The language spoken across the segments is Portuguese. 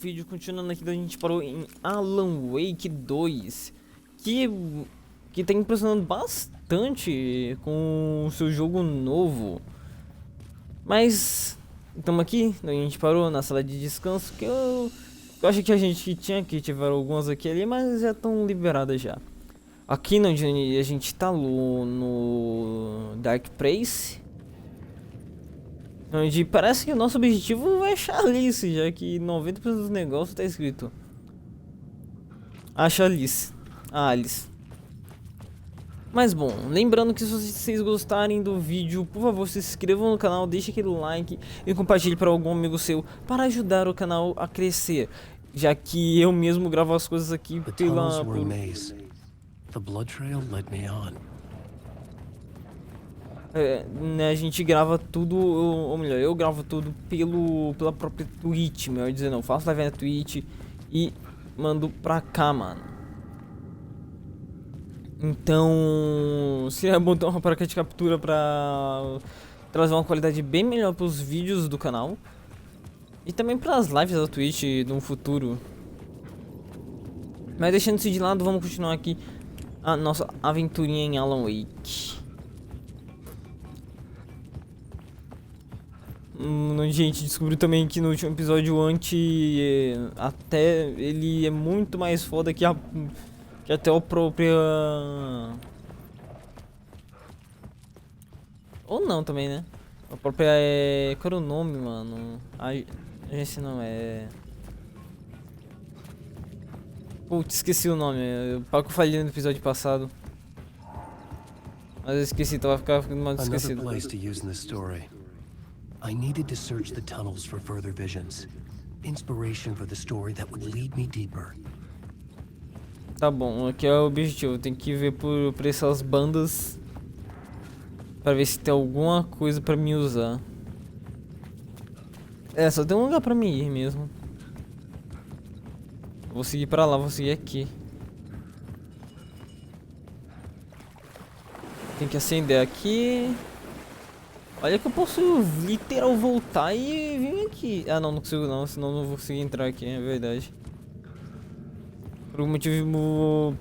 Vídeo continuando aqui, a gente parou em Alan Wake 2, que tá impressionando bastante com o seu jogo novo. Mas estamos aqui, a gente parou na sala de descanso, eu acho que a gente tinha que tiveram algumas aqui ali, mas já estão liberadas já. Aqui onde a gente tá no Dark Place, onde parece que o nosso objetivo é achar Alice, já que 90% dos negócios tá escrito acha Alice. Alice. Mas bom, lembrando que se vocês gostarem do vídeo, por favor se inscrevam no canal, deixe aquele like e compartilhe para algum amigo seu para ajudar o canal a crescer, já que eu mesmo gravo as coisas aqui pela... The blood trail led me on. Né, a gente grava tudo, ou melhor, eu gravo tudo pela própria Twitch, melhor dizendo, eu faço live na Twitch e mando pra cá, mano. Então, seria bom ter uma placa de captura pra trazer uma qualidade bem melhor pros vídeos do canal e também pras lives da Twitch no futuro. Mas deixando isso de lado, vamos continuar aqui a nossa aventurinha em Alan Wake. A gente descobriu também que no último episódio até ele é muito mais foda que até o próprio... Ou não também, né? A própria qual era o nome, mano? Agência não é... Putz, esqueci o nome. O que eu falei no episódio passado. Mas eu esqueci, tava ficando mal esquecido. I needed to search the tunnels for further visions. Inspiration for the story that would lead me deeper. Tá bom, aqui é o objetivo. Tem que ver por essas bandas pra ver se tem alguma coisa pra me usar. Só tem um lugar pra me ir mesmo. Vou seguir pra lá, vou seguir aqui. Tem que acender aqui. Olha que eu posso literal voltar e vir aqui. Ah não, não consigo não, senão não vou conseguir entrar aqui, é verdade. Por algum motivo,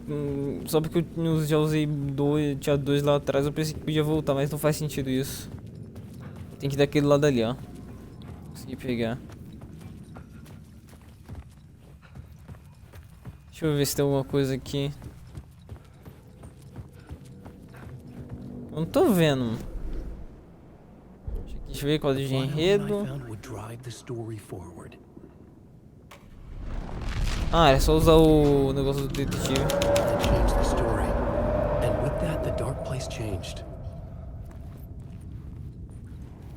só porque eu já usei tinha dois lá atrás, eu pensei que podia voltar, mas não faz sentido isso. Tem que ir daquele lado ali, ó. Consegui pegar. Deixa eu ver se tem alguma coisa aqui. Eu não tô vendo. Deixa eu ver qual é de enredo. Ah, é só usar o negócio do detetive.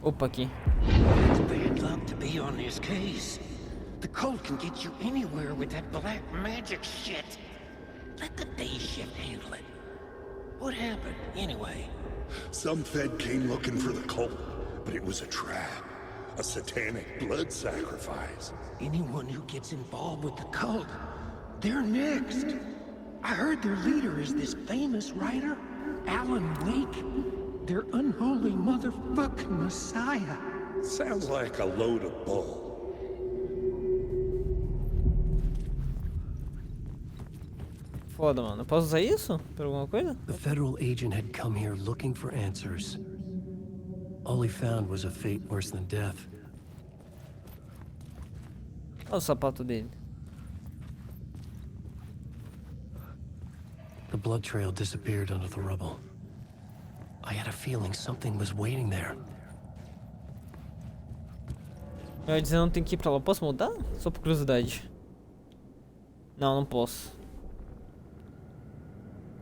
Opa, aqui. The cult can get you anywhere with that black magic shit. Let the day shift handle it. What happened, anyway? Some Fed came looking for the cult, but it was a trap. A satanic blood sacrifice. Anyone who gets involved with the cult, they're next. I heard their leader is this famous writer, Alan Wake. Their unholy motherfucking messiah. Sounds like a load of bull. Foda, mano. Eu posso usar isso? Por alguma coisa? The federal agent had come here looking for answers. All he found was a fate worse than death. Olha o sapato dele. The blood trail disappeared under the rubble. I had a feeling something was waiting there. Eu ia dizer não tem que ir pra lá. Posso mudar? Só por curiosidade. Não, não posso.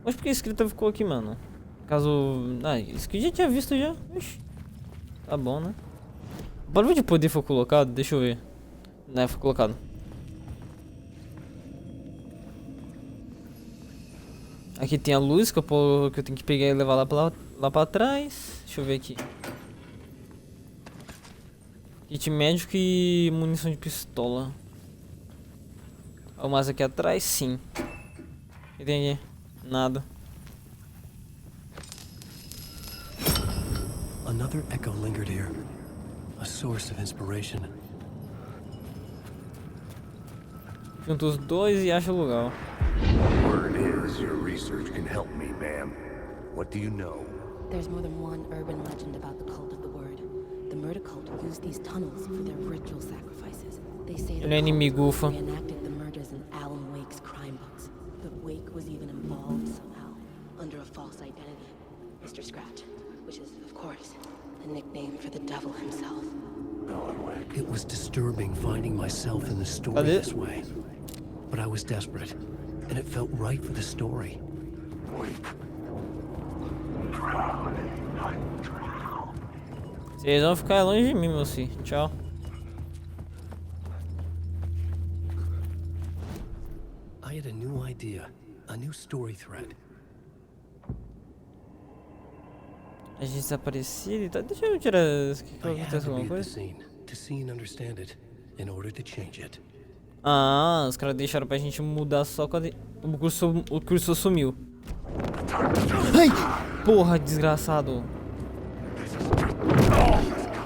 Mas por que a escrita ficou aqui, mano? Caso... Ah, isso que eu já tinha visto já. Ixi. Tá bom, né? O barulho de poder foi colocado? Deixa eu ver. Né, foi colocado. Aqui tem a luz que eu tenho que pegar e levar lá pra trás. Deixa eu ver aqui. Kit médico e munição de pistola. O mais aqui atrás, sim. O que tem aqui? Nada. Another echo lingered here, a source of inspiration. Junta os dois e acha o lugar. Word is your research can help me, ma'am. What do you know? There's more than one urban legend about the cult of the word. The murder cult used these tunnels for their ritual sacrifices. They say the Ele é inimigo, cult ufa. reenacted the murders in Alan Wake's crime books. But Wake was even involved somehow, under a false identity. Mr. Scratch, which is, of course, the nickname for the devil himself. It was disturbing finding myself in the story Cadê? this way. But I was desperate, and it felt right for the story. Vocês vão ficar longe de mim, meu filho. Tchau. I had a new idea, a new story thread. A gente desaparecido e tá. Deixa eu tirar. Que I had acontece to alguma read the coisa? scene, to see and understand it, in order to change it. Ah, os caras deixaram pra gente mudar só quando o cursor sumiu. Ai! Porra, desgraçado.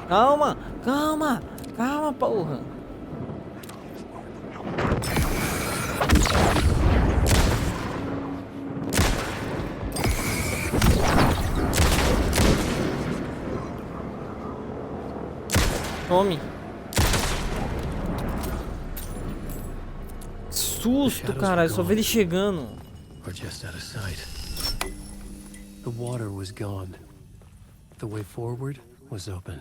Calma, calma, calma, porra. Tome. Susto, caralho, só vi ele chegando. Or just out of sight. The water was gone. The way forward was open.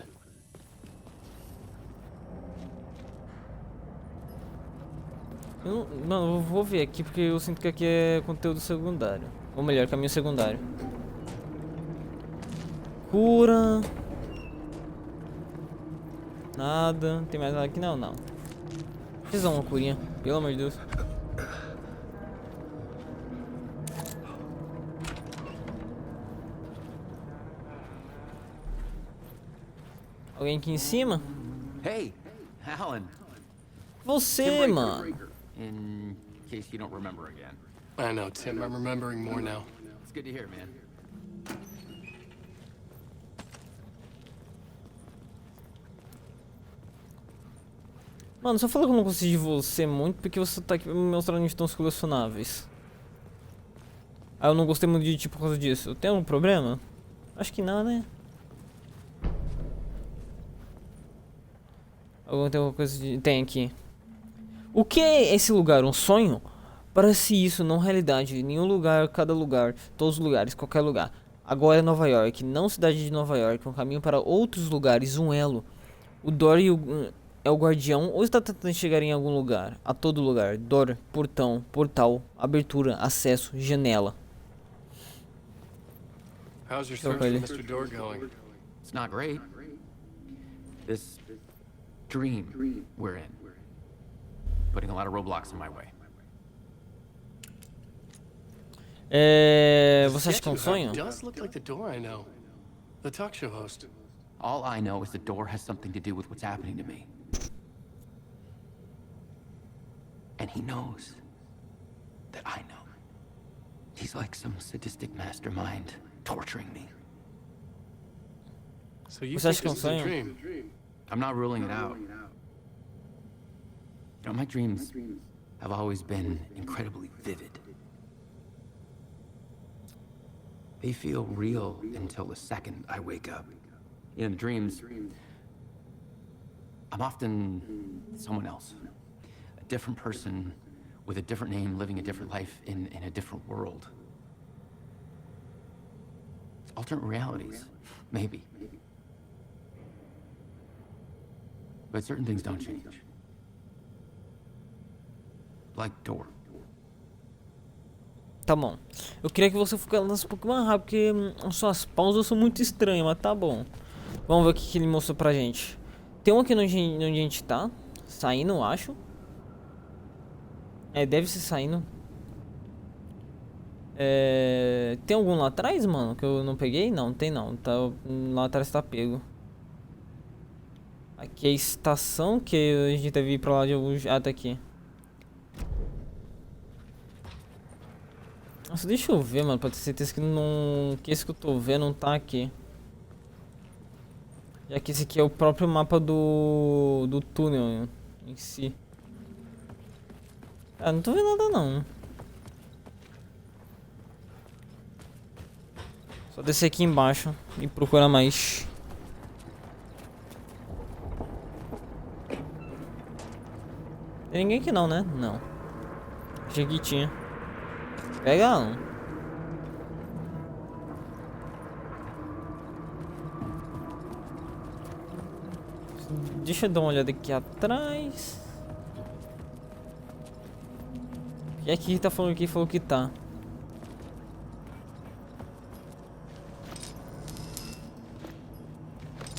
Não, eu vou ver aqui porque eu sinto que aqui é conteúdo secundário. Ou melhor, caminho secundário. Cura. Nada. Tem mais nada aqui? Não, não. Precisa uma curinha, pelo amor de Deus. Alguém aqui em cima? Hey, Alan. Você, mano. Krieger, in case you don't remember again. I know, Tim. I'm remembering more now. It's good to hear, man. Mano, só fala que eu não gostei de você muito porque você tá aqui me mostrando onde estão os colecionáveis. Ah, eu não gostei muito de ti por causa disso. Tem algum problema? Acho que não, né? Tem alguma coisa de... Tem aqui. O que é esse lugar? Um sonho? Parece isso, não realidade. Nenhum lugar, cada lugar, todos os lugares, qualquer lugar. Agora é Nova York, não cidade de Nova York. Um caminho para outros lugares, um elo. O Dory é o guardião ou está tentando chegar em algum lugar? A todo lugar. Door, portão, portal, abertura, acesso, janela. How's your Go, search Kylie. for Mr. Door going? It's not great. This dream we're in. Putting a lot of roadblocks in my way. Você acha que é um sonho? Does look like the Door I know. The talk show host. All I know is the door has something to do with what's happening to me. And he knows that I know. He's like some sadistic mastermind torturing me. So you Você acha think que é um this is a sonho? dream? I'm not ruling it out. You know, my dreams have always been incredibly vivid. They feel real until the second I wake up. In dreams, I'm often someone else. A different person with a different name, living a different life in a different world. Alternate realities, maybe. But certain things don't change. Like Door. Tá bom. Eu queria que você focasse um pouco mais rápido, porque suas pausas são muito estranhas, mas tá bom. Vamos ver o que ele mostrou pra gente. Tem um aqui onde a gente tá. Saindo, eu acho. É, deve ser saindo. Tem algum lá atrás, mano, que eu não peguei? Não, tem não. Tá, lá atrás tá pego. Aqui é a estação que a gente deve ir pra lá de algum... Ah, tá aqui. Nossa, deixa eu ver, mano, pra ter certeza que não... Que esse que eu tô vendo não tá aqui. Já que esse aqui é o próprio mapa do túnel em si. Ah, não tô vendo nada não. Só descer aqui embaixo e procurar mais. Tem ninguém aqui não, né? Não. Achei que tinha. Pega um. Deixa eu dar uma olhada aqui atrás. E aqui tá falando que falou que tá.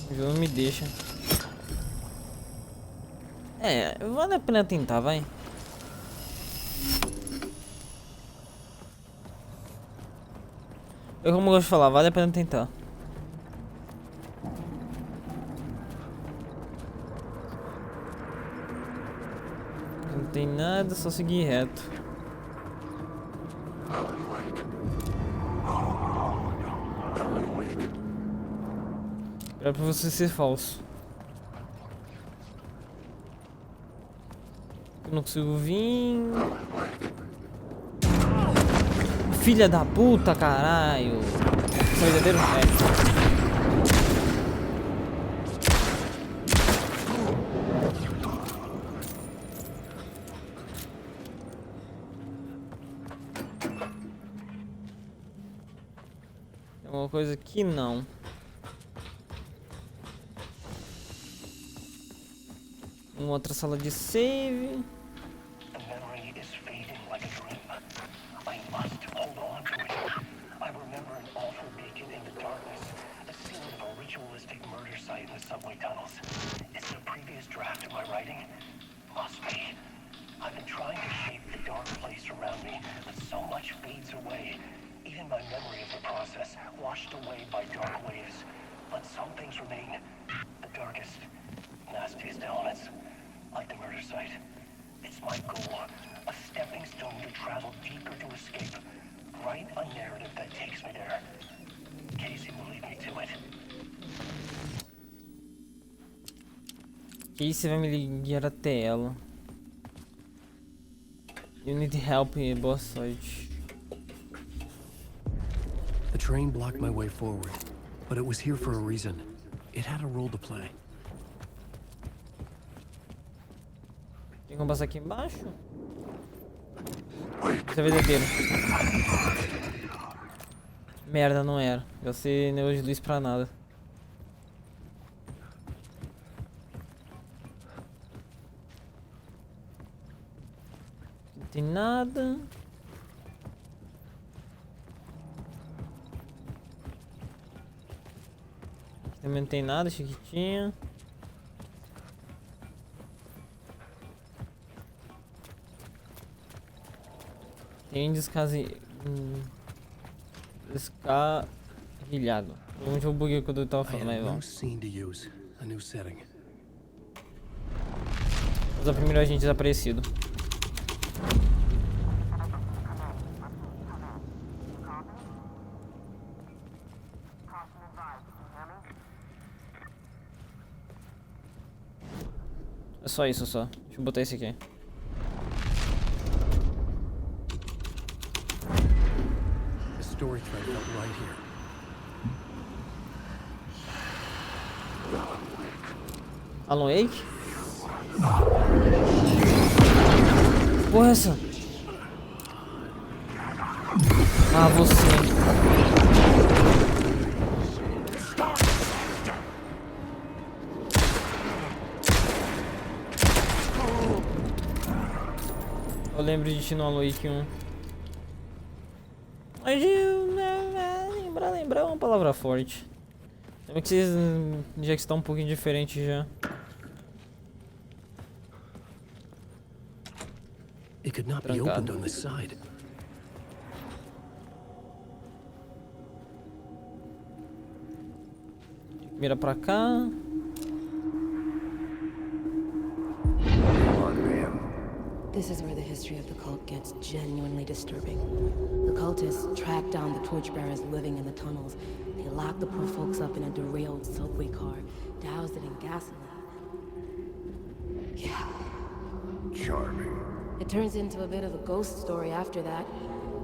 O jogo não me deixa. É, vale a pena tentar, vai. Eu como gosto de falar, vale a pena tentar. Não tem nada, só seguir reto. Era pra você ser falso. Eu não consigo vir. Filha da puta, caralho. Isso é verdadeiro? É. Tem alguma coisa aqui? Não. Uma outra sala de save. The memory is fading like a dream. I must hold on to it. I remember an awful beacon in the darkness, the scene of a ritualistic murder site in the subway tunnels. It's a previous draft of my writing. Must be. I've been trying to shape the dark place around me, but so much fades away. Even my memory of the process, washed away by dark waves. But some things remain. The darkest, nastiest elements. Like the murder site. It's my goal. A stepping stone to travel deeper to escape. Write a narrative that takes me there. Casey will lead me to it. Casey vai me guiar até ela. You need help, boa sorte. The train blocked my way forward, but it was here for a reason. It had a role to play. Tem como passar aqui embaixo? Isso é verdadeiro. Merda, não era. Eu sei negócio de luz pra nada. Não tem nada. Aqui também não tem nada, chiquitinha. Tem descarrilhado. Onde eu buguei quando eu tava I falando, had mas a new vamos. scene to use, a new setting. Usar primeiro agente desaparecido. É só isso, só. Deixa eu botar esse aqui. The story thread felt right here. Alan Wake? Porra, essa? Ah, você. Eu lembro de ti no Alan Wake 1. Mas lembrar é uma palavra forte. Lembra que vocês já que está um pouquinho diferente já. It could not be opened on this side. Mira pra cá. This is where the history of the cult gets genuinely disturbing. The cultists tracked down the torchbearers living in the tunnels. They locked the poor folks up in a derailed subway car, doused it in gasoline. Yeah. Charming. It turns into a bit of a ghost story after that.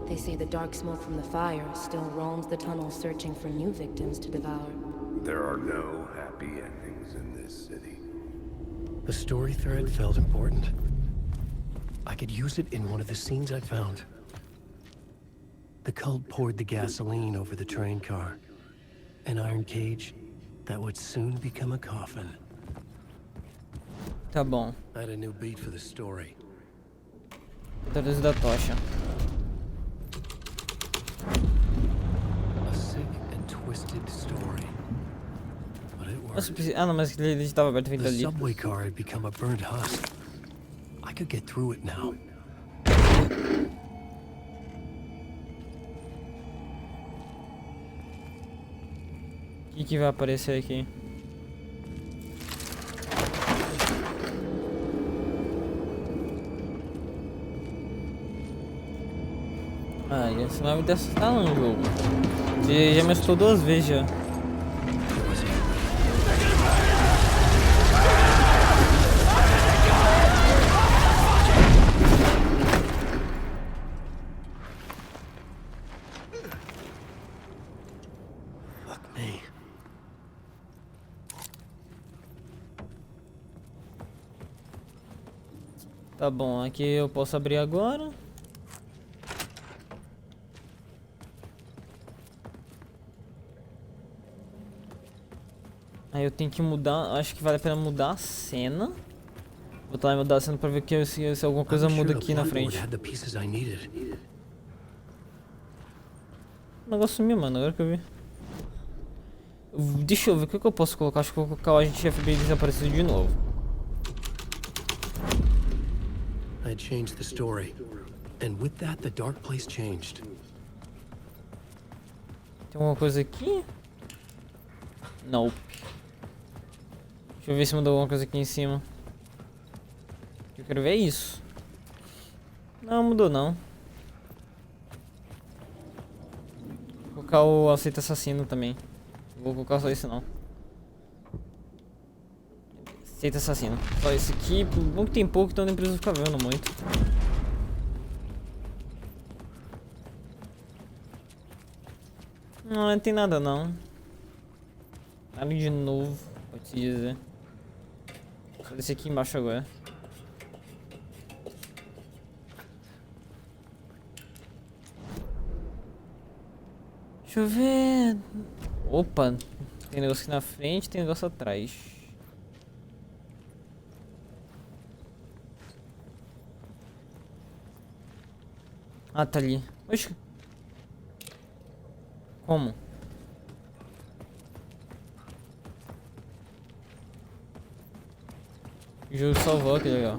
They say the dark smoke from the fire still roams the tunnels searching for new victims to devour. There are no happy endings in this city. The story thread felt important. I could use it in one of the scenes I found. The cult poured the gasoline over the train car. An iron cage that would soon become a coffin. Tá bom. I had a new beat for the story. Traduzo da tocha. A sick and twisted story. But it Nossa, worked. ah não, mas ele estava aberto vindo The ali. subway car had become a burnt husk. I could get through it now. O que vai aparecer aqui? Ah, isso não vai me testar no jogo. Você já me assustou 2 vezes já. It was it. Fuck me. Tá bom, aqui eu posso abrir agora. Aí eu tenho que mudar, acho que vale a pena mudar a cena. Vou lá mudar a cena pra ver que se alguma coisa I'm muda sure the aqui na blackboard frente. had the pieces I needed. O negócio sumiu, mano, agora que eu vi. Deixa eu ver o que eu posso colocar. Acho que eu vou colocar o agente FBI desaparecido de novo. I changed the story. And with that, the dark place changed. Tem alguma coisa aqui? Não. Deixa eu ver se mudou alguma coisa aqui em cima. Eu quero ver é isso. Não, mudou não. Vou colocar o aceita assassino também. Não vou colocar só esse não. Aceita assassino. Só esse aqui. Bom que tem pouco, então nem preciso ficar vendo muito. Não tem nada não. Nada de novo, pode se dizer. Vou descer aqui embaixo agora. Deixa eu ver. Opa, tem negócio aqui na frente, tem negócio atrás. Ah, tá ali. Oxi. Como? O jogo salvou, que legal.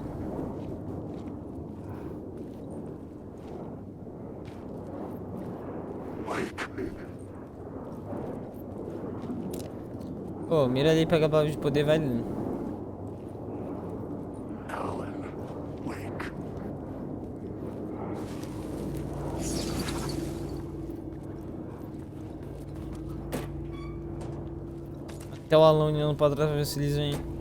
Pô, mira ali, pega a palavra de poder, vai ali. Alan Wake. Até o Alan olhando pra trás pra ver se eles vêm.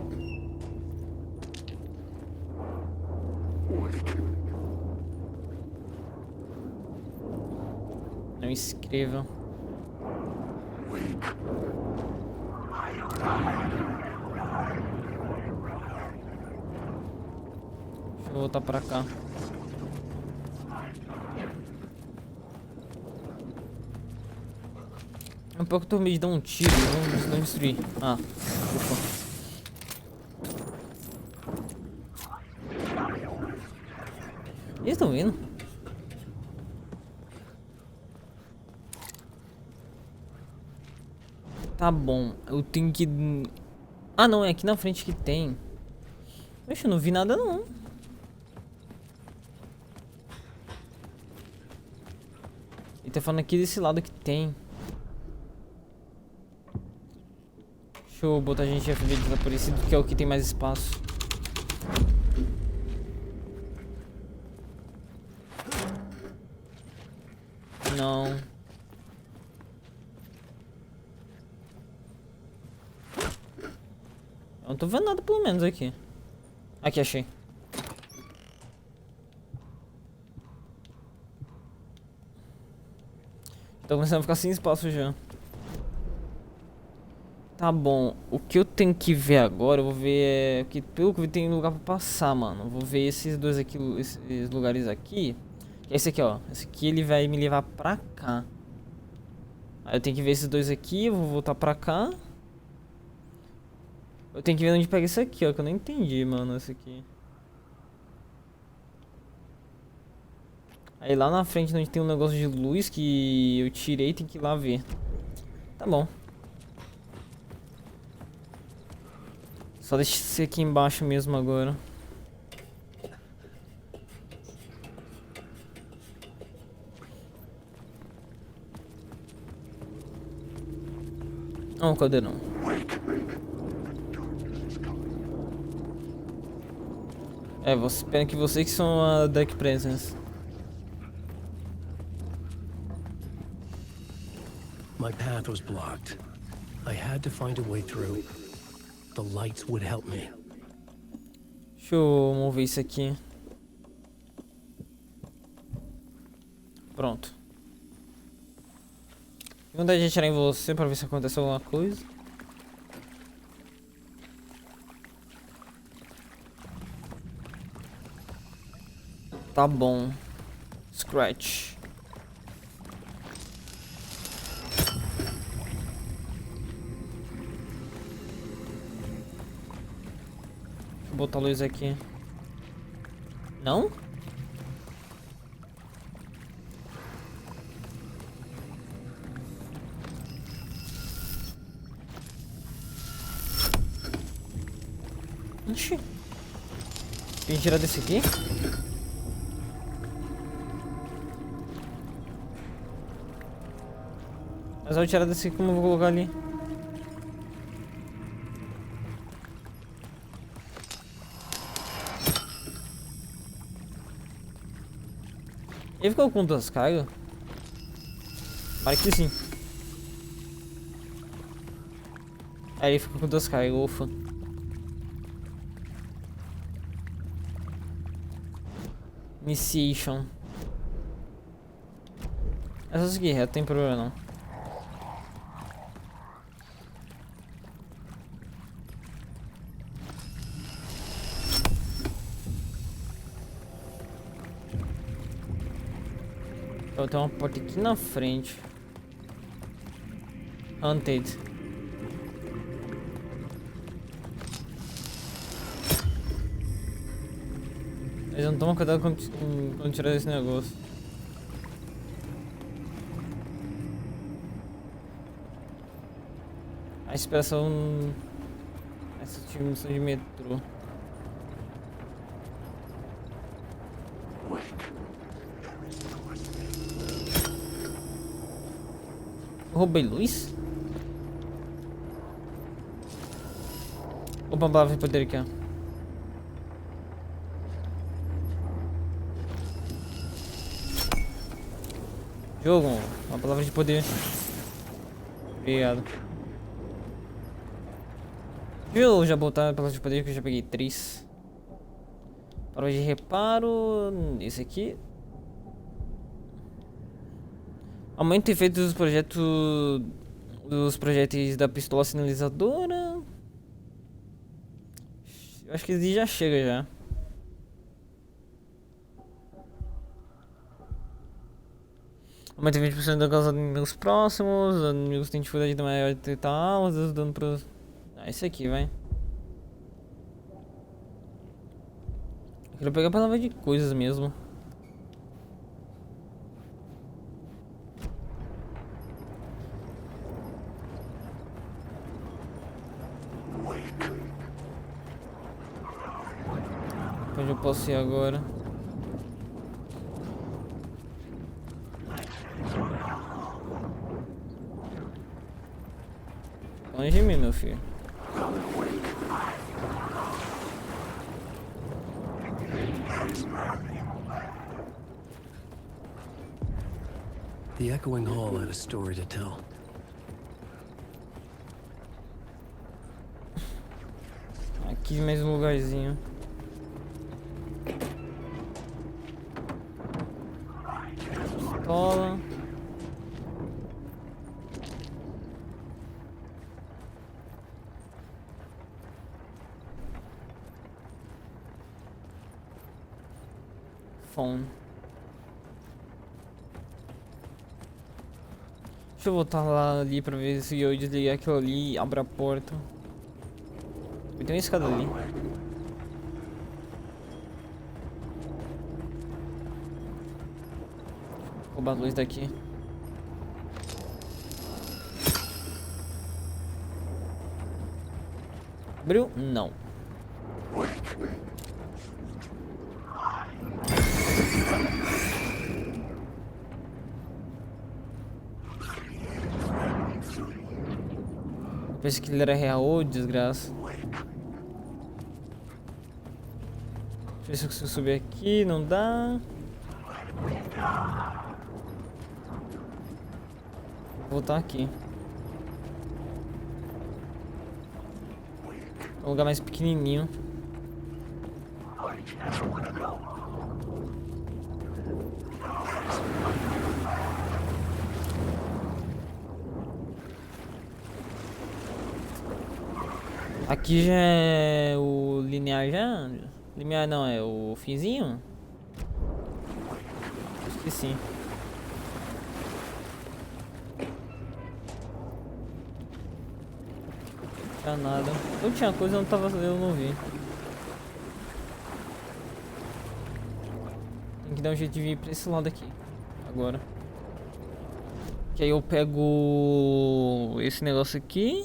Não escrevam. Deixa eu voltar pra cá. É um pouco que eu tô meio de dar um tiro, não destruir. Ah, ufa. Eles estão vindo? Tá bom, eu tenho que... Ah não, é aqui na frente que tem. Poxa, eu não vi nada não. Ele tá falando aqui desse lado que tem. Deixa eu botar a gente FBI desaparecido, que é o que tem mais espaço. Não. Eu não tô vendo nada pelo menos aqui. Aqui, achei. Tô começando a ficar sem espaço já. Tá bom, o que eu tenho que ver agora, eu vou ver que pelo que eu vi tem lugar pra passar, mano. Vou ver esses dois aqui, esses lugares aqui. Esse aqui, ó. Esse aqui ele vai me levar pra cá. Aí eu tenho que ver esses dois aqui, eu vou voltar pra cá. Eu tenho que ver onde pega esse aqui, ó, que eu não entendi, mano, esse aqui. Aí lá na frente onde tem um negócio de luz que eu tirei, tem que ir lá ver. Tá bom. Só deixa esse aqui embaixo mesmo agora. Não, cadê não? É, pena que vocês que são a Deck Presence. My path was blocked. I had to find a way through. The lights would help me. Deixa eu mover isso aqui. Pronto. Tenho vontade de atirar em você pra ver se acontece alguma coisa. Tá bom. Scratch. Deixa eu botar a luz aqui. Não? Ixi. Tem que tirar desse aqui? Mas eu vou tirar desse aqui, como eu vou colocar ali? Ele ficou com duas cargas? Parece que sim. Aí ele ficou com duas cargas, ufa. Initiation. É só seguir reto, não tem problema não. Então tem uma porta aqui na frente. Hunted. Eles não tomam cuidado quando tirar esse negócio. A expressão... Essa missão de metrô. Eu roubei luz? Opa, palavra de poder aqui, ó. Jogo, uma palavra de poder. Obrigado. Deixa eu já botar a palavra de poder que eu já peguei 3. Palavra de reparo. Esse aqui. Aumento o efeito dos projetos. Dos projéteis da pistola sinalizadora. Eu acho que esse já chega já. Aumenta 20% da causa de inimigos próximos. Os inimigos têm dificuldade de maior de detectar alvos, dando para. Ah, esse aqui, vai. Eu quero pegar a palavra de coisas mesmo. Onde eu posso ir agora? Longe de mim, meu filho. The echoing hall had a story to tell. Aqui mais um lugarzinho. Pistola. phone. Deixa eu voltar lá ali pra ver se eu desligar aquilo ali e abro a porta. Tem uma escada ali. Vou roubar a luz daqui. Abriu? Não. Pensei que ele era real, ô desgraça. Deixa eu ver se eu consigo subir aqui, não dá. Vou voltar aqui. Um lugar mais pequenininho. Aqui já é o linear já? Linear não, é o finzinho? Acho que sim. Não tinha nada. Não tinha coisa, eu não vi. Tem que dar um jeito de vir pra esse lado aqui. Agora. Que aí eu pego esse negócio aqui.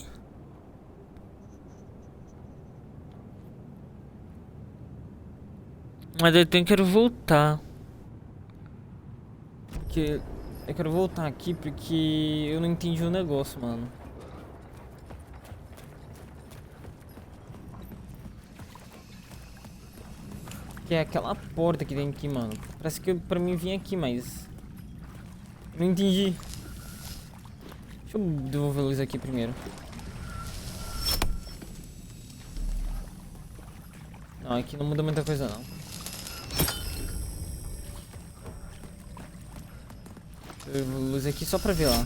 Mas eu quero voltar. Porque eu quero voltar aqui porque eu não entendi o negócio, mano. Que é aquela porta que tem aqui, mano. Parece que pra mim vinha aqui, mas não entendi. Deixa eu devolver a luz aqui primeiro. Não, aqui não muda muita coisa não. Luz aqui só pra ver lá.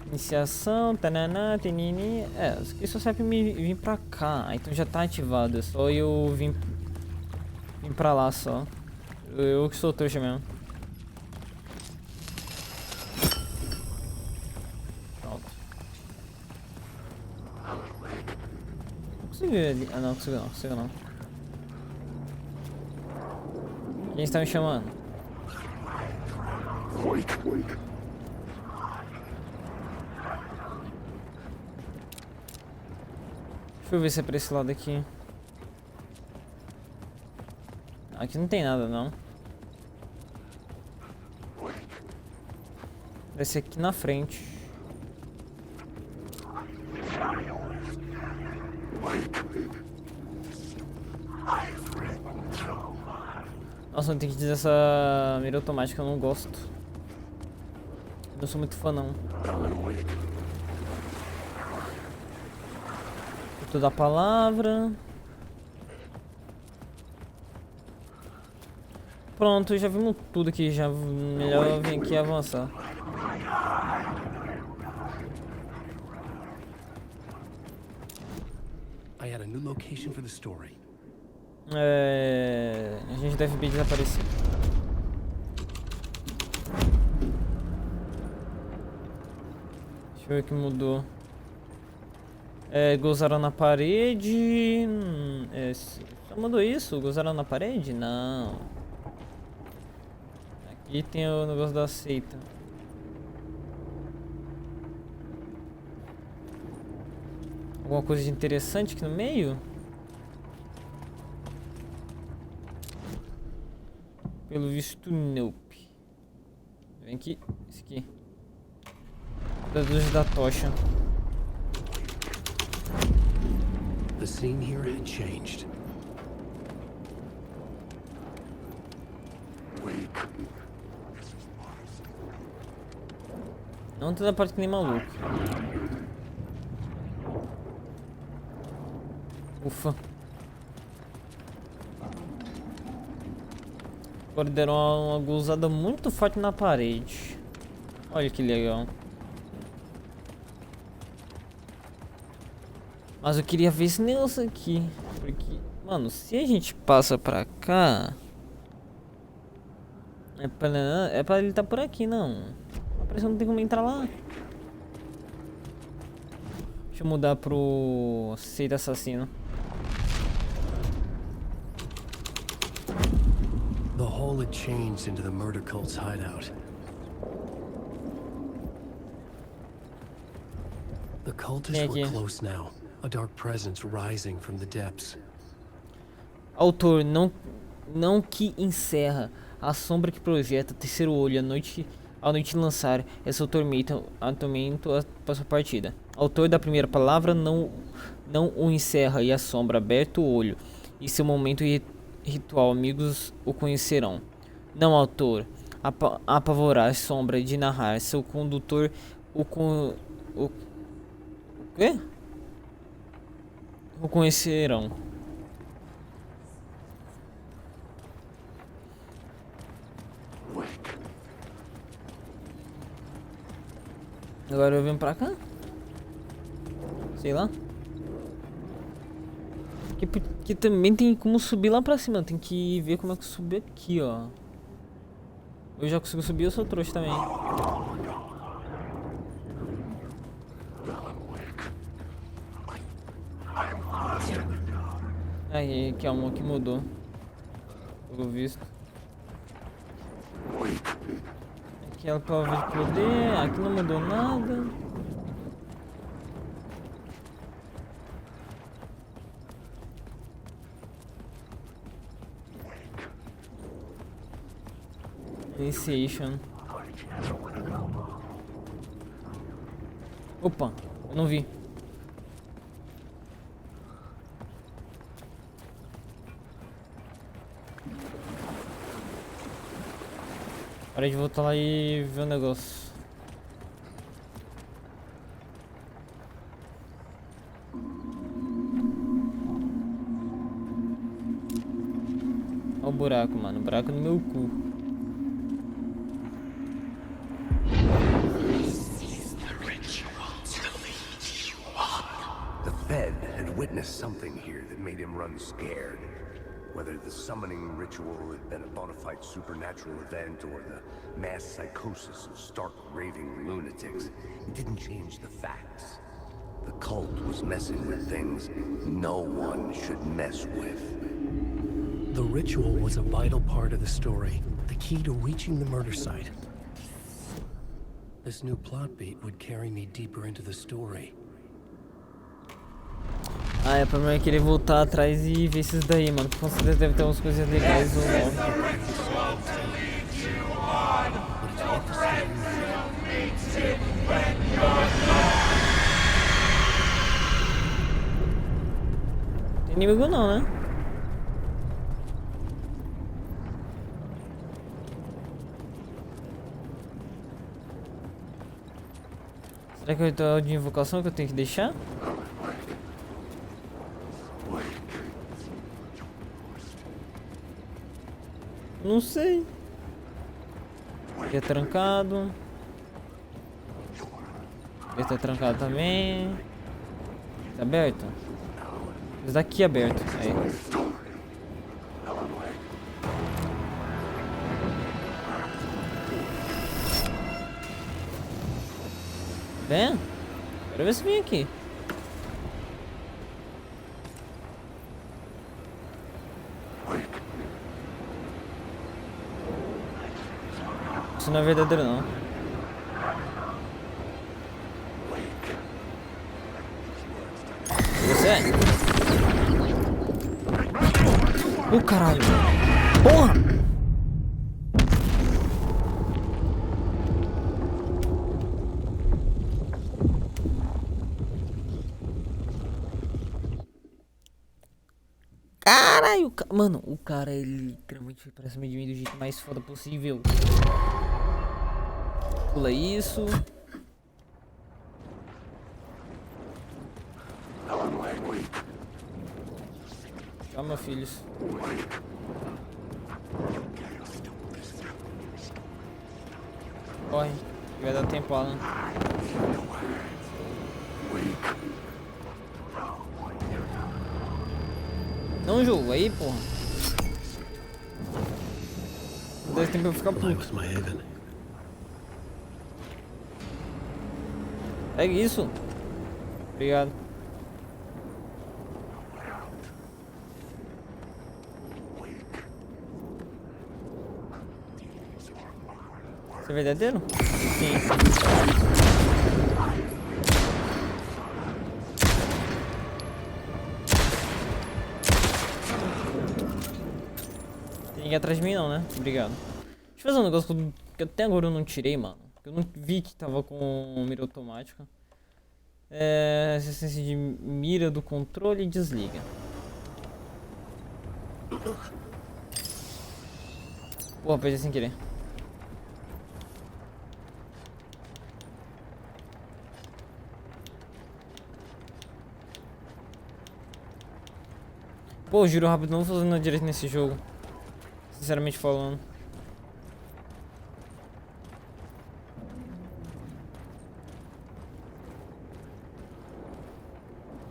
Iniciação, tananá, tenini. É, isso aqui só serve pra me vir pra cá. Então já tá ativado. É só eu vim pra lá só. Eu que sou trouxa mesmo. Consigo ver ali. Ah não, consigo não. Quem está me chamando? Deixa eu ver se é pra esse lado aqui. Aqui não tem nada não. Vai ser aqui na frente. Nossa, eu tenho que dizer essa mira automática, eu não gosto. Não sou muito fã não. Toda a palavra. Pronto, já vimos tudo aqui, já melhor vir aqui e avançar. I had a new location for the story. A gente deve bem desaparecer. Deixa eu ver o que mudou. Gozaram na parede. Só mudou isso? Gozaram na parede? Não. Aqui tem o negócio da seita. Alguma coisa de interessante aqui no meio? Pelo visto, nope. Vem aqui. Esse aqui. Das luzes da tocha. The scene here had changed. Não tem na parte que nem maluco. Ufa. Agora deram uma gozada muito forte na parede. Olha que legal. Mas eu queria ver esse negócio aqui. Porque, mano, se a gente passa pra cá... É pra ele tá por aqui, não. Parece que não tem como entrar lá. Deixa eu mudar pro... Seita assassino. The hole had changed into the murder cult's hideout. The cultists were close now, a dark presence rising from the depths. Autor, não que encerra, a sombra que projeta, terceiro olho, ao noite lançar, essa tormento para sua partida. Autor da primeira palavra não o encerra, e a sombra aberto o olho, e seu momento ritual, amigos o conhecerão. Não, autor, apavorar, sombra de narrar, seu condutor o quê? O conhecerão. Agora eu venho pra cá? Sei lá. Que também tem como subir lá pra cima. Tem que ver como é que subir aqui, ó. Eu já consigo subir, eu sou trouxa também. Aí, que é uma que mudou. Pelo visto. Aqui é a prova de poder. Aqui não mudou nada. Initiation. Opa, eu não vi. Para de voltar lá e ver o negócio. Olha o buraco, mano. O buraco no meu cu. The Fed had witnessed something here that made him run scared. Whether the summoning ritual had been a bona fide supernatural event or the mass psychosis of stark raving lunatics, it didn't change the facts. The cult was messing with things no one should mess with. The ritual was a vital part of the story, the key to reaching the murder site. This new plot beat would carry me deeper into the story. Ah, é, o problema é querer voltar atrás e ver esses daí, mano. Com certeza deve ter umas coisas legais ou não. Tem inimigo não, né? Será que eu tô de invocação que eu tenho que deixar? Não sei. Aqui é trancado. Esse tá trancado também. Tá aberto? Esse daqui é aberto. Aí. Vem? Quero ver se vem aqui. Isso não é verdadeiro não. Você é? Ô caralho. Porra! Caralho, mano, o cara, ele literalmente foi pra cima de mim do jeito mais foda possível. Pula isso. Calma, filhos. Corre, vai dar tempo, Alan. Não jogo aí, porra. Deu tempo pra eu ficar Well, I puto. was my haven. Pega isso. Obrigado. Isso é verdadeiro? Sim. Tem ninguém atrás de mim não, né? Obrigado. Deixa eu fazer um negócio que até agora eu não tirei, mano. Eu não vi que tava com mira automática. Assistência de mira do controle desliga. Porra, perdi sem querer. Pô, giro rápido não fazendo direito nesse jogo. Sinceramente falando.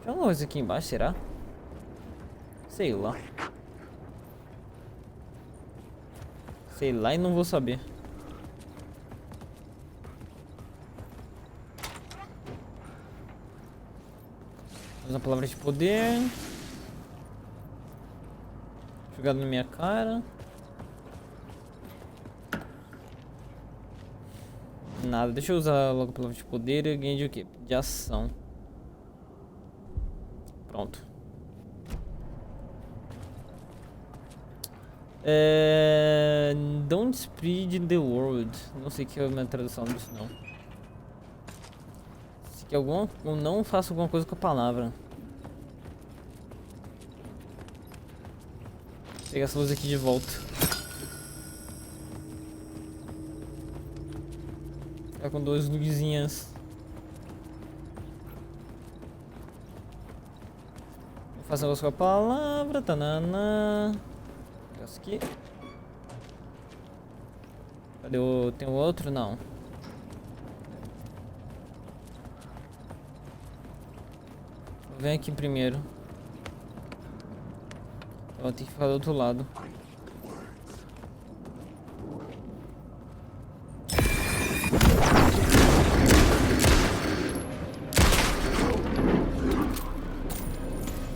Tem alguma coisa aqui embaixo, será? Sei lá. Sei lá e não vou saber. Usa a palavra de poder. Jogado na minha cara. Nada, deixa eu usar logo a palavra de poder e ganhei de o quê? De ação. Pronto. Don't spread the word. Não sei o que é a minha tradução disso não. Se que alguma, eu não faço alguma coisa com a palavra. Vou pegar essa luz aqui de volta. Ficar com duas luzinhas. Vou fazer um negócio com a palavra. Tanana. Esse aqui. Cadê o... Tem o outro? Não. Vem aqui primeiro. Eu vou ter que ficar do outro lado.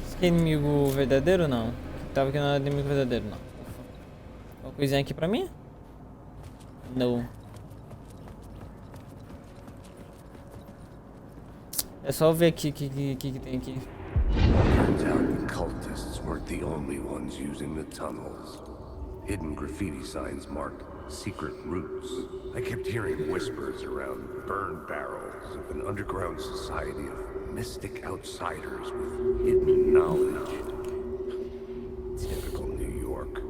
Esse aqui é inimigo verdadeiro ou não? Tava aqui não era inimigo verdadeiro, não. Uma coisinha aqui pra mim? Não. É só ver aqui o que tem aqui. Turns out the cultists weren't the only ones using the tunnels. Hidden graffiti signs marked secret routes. I kept hearing whispers around burn barrels of an underground society of mystic outsiders with hidden knowledge. Typical New York.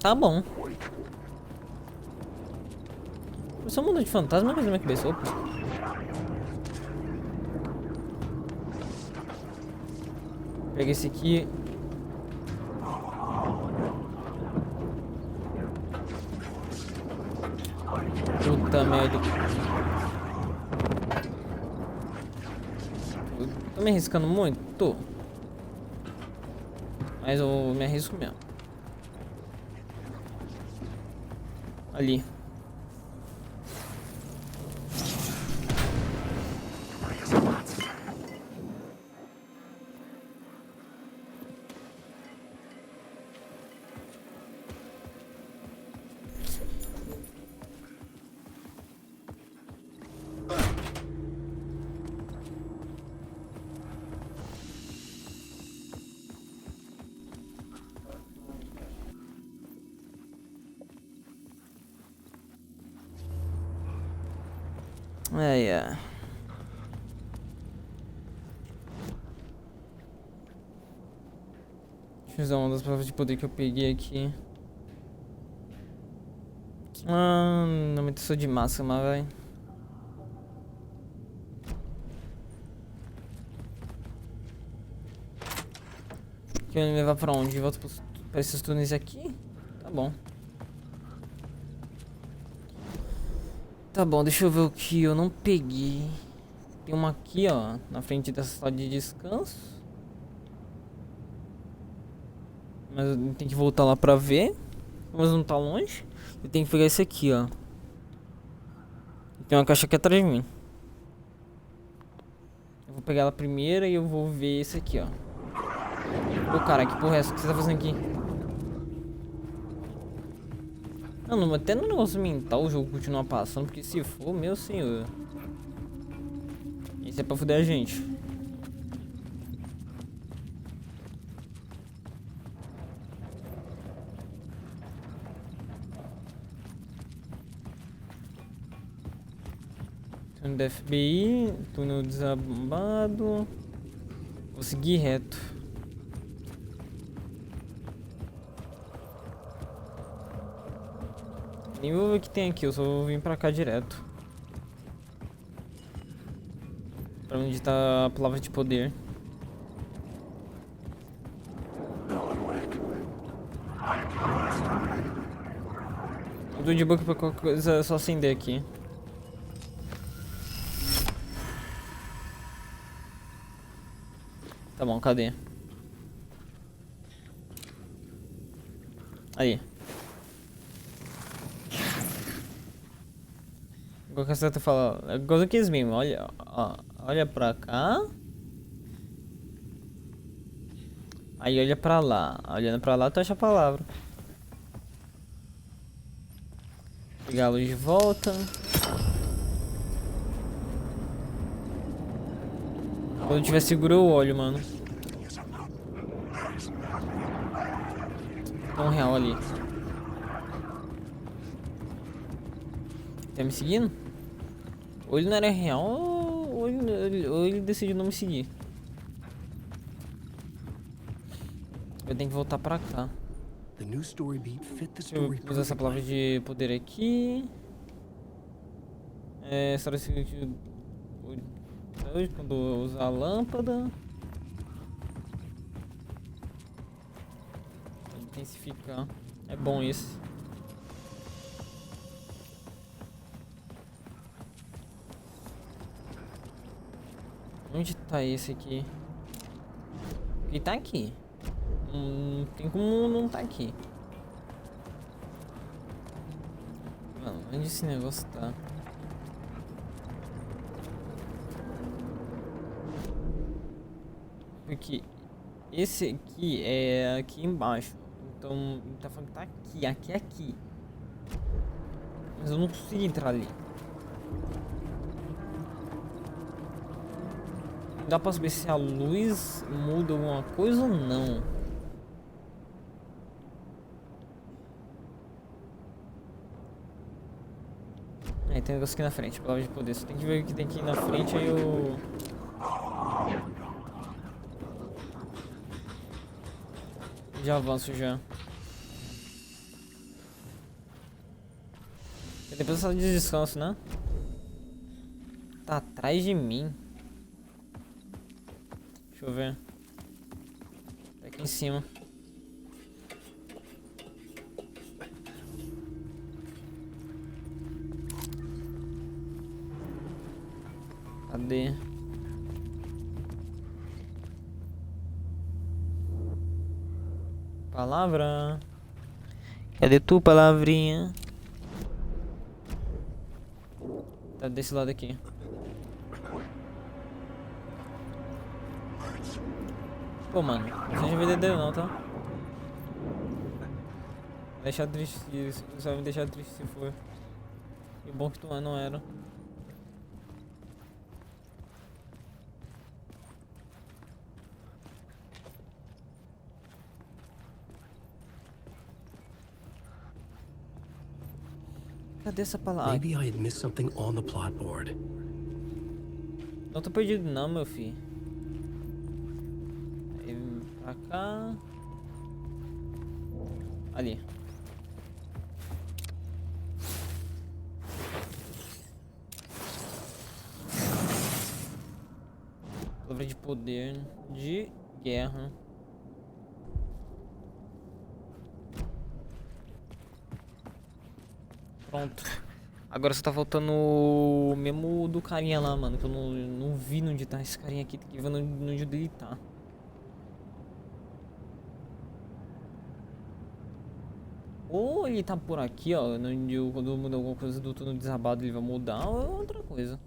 Tá bom. Só um mundo de fantasma na minha cabeça. Opa. Pega esse aqui. Puta merda. Eu tô me arriscando muito? Tô. Mas eu me arrisco mesmo. Ali. É. Deixa eu usar uma das provas de poder que eu peguei aqui. Não me sou de massa, mas vai. Quer me levar pra onde? Volta pra esses túneis aqui? Tá bom. Tá bom, deixa eu ver o que eu não peguei. Tem uma aqui, ó, na frente dessa sala de descanso. Mas eu tenho que voltar lá pra ver. Mas não tá longe. Eu tenho que pegar esse aqui, ó. Tem uma caixa aqui atrás de mim. Eu vou pegar ela primeiro e eu vou ver esse aqui, ó. Ô, cara, que porra é essa? O que você tá fazendo aqui? Não, até no negócio mental o jogo continua passando, porque se for, meu senhor. Isso é pra fuder a gente. Túnel da FBI, túnel desabado. Vou seguir reto. Nem vou ver o que tem aqui, eu só vou vir pra cá direto. Pra onde tá a palavra de poder. Eu tô de boca pra qualquer coisa, é só acender aqui. Tá bom, cadê? Aí. Igual que a Seta fala, é igual que eles mesmo, olha, ó, olha pra cá. Aí olha pra lá, olhando pra lá tu acha a palavra. Pegar a luz de volta. Quando tiver seguro eu olho, mano. Tem um real ali. Tá me seguindo? Ou ele não era real, ou ele decidiu não me seguir. Eu tenho que voltar pra cá. Deixa eu usar essa palavra de poder aqui. Será que quando eu usar a lâmpada intensificar. É bom isso. Onde tá esse aqui? Ele tá aqui. Não tem como não tá aqui. Mano, onde esse negócio tá? Porque esse aqui é aqui embaixo. Então ele tá falando que tá aqui. Mas eu não consigo entrar ali. Dá pra saber se a luz muda alguma coisa ou não. Tem um negócio aqui na frente, palavra de poder. Você tem que ver o que tem aqui na frente, aí eu... já avanço já. Depois sala de descanso, né? Tá atrás de mim. Deixa eu ver. Tá aqui em cima. Cadê? Palavra. Cadê tu, palavrinha? Tá desse lado aqui. Pô, mano, não seja verdadeiro não, tá? Deixar triste, isso vai me deixar triste se for. E bom que tu não era. Cadê essa palavra? Maybe I had missed something on the plot board. Não tô perdido não, meu filho. Pra cá. Ali. Palavra de poder de guerra. Pronto. Agora só tá faltando o mesmo do carinha lá, mano. Que eu não vi onde tá esse carinha aqui. Tem que ver onde ele tá. Ou ele tá por aqui, ó. Quando mudar alguma coisa do túnel desabado ele vai mudar, ou é outra coisa.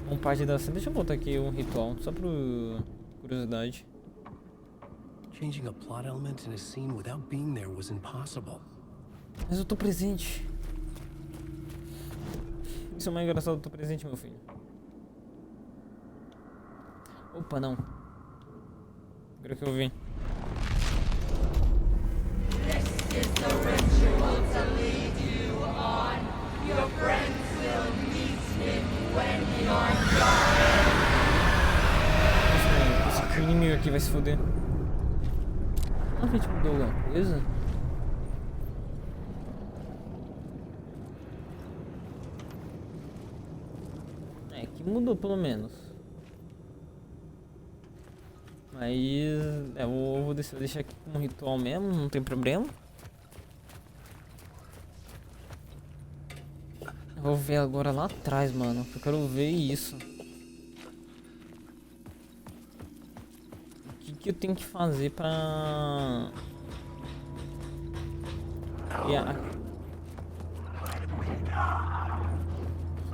Uma parte da cena. Deixa eu botar aqui um ritual, só por curiosidade. Changing a plot element in a scene without being there was impossible. Mas eu tô presente. Isso é mais engraçado, eu tô presente, meu filho. Opa, não. Agora que eu vi. Nossa, esse inimigo aqui vai se foder. A gente mudou alguma coisa? É, que mudou pelo menos. Mas eu vou deixar aqui como ritual mesmo, não tem problema. Eu vou ver agora lá atrás, mano. Eu quero ver isso. O que eu tenho que fazer pra...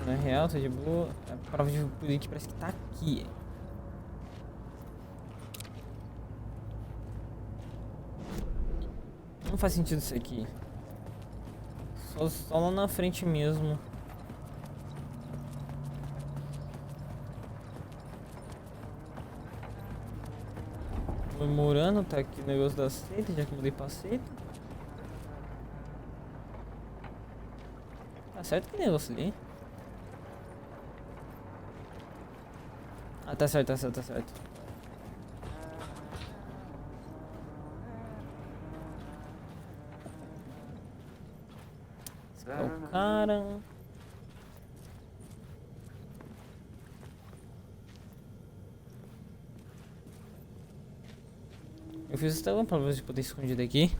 Não é real, tá de boa. A prova de poder que parece que tá aqui. Não faz sentido isso aqui. Só lá na frente mesmo. Comemorando, tá aqui o negócio da seita, já que mudei pra seita. Tá certo que negócio ali. Ah, tá certo, tá certo, tá certo. Esse é o cara. Eu fiz até uma prova de poder escondido aqui.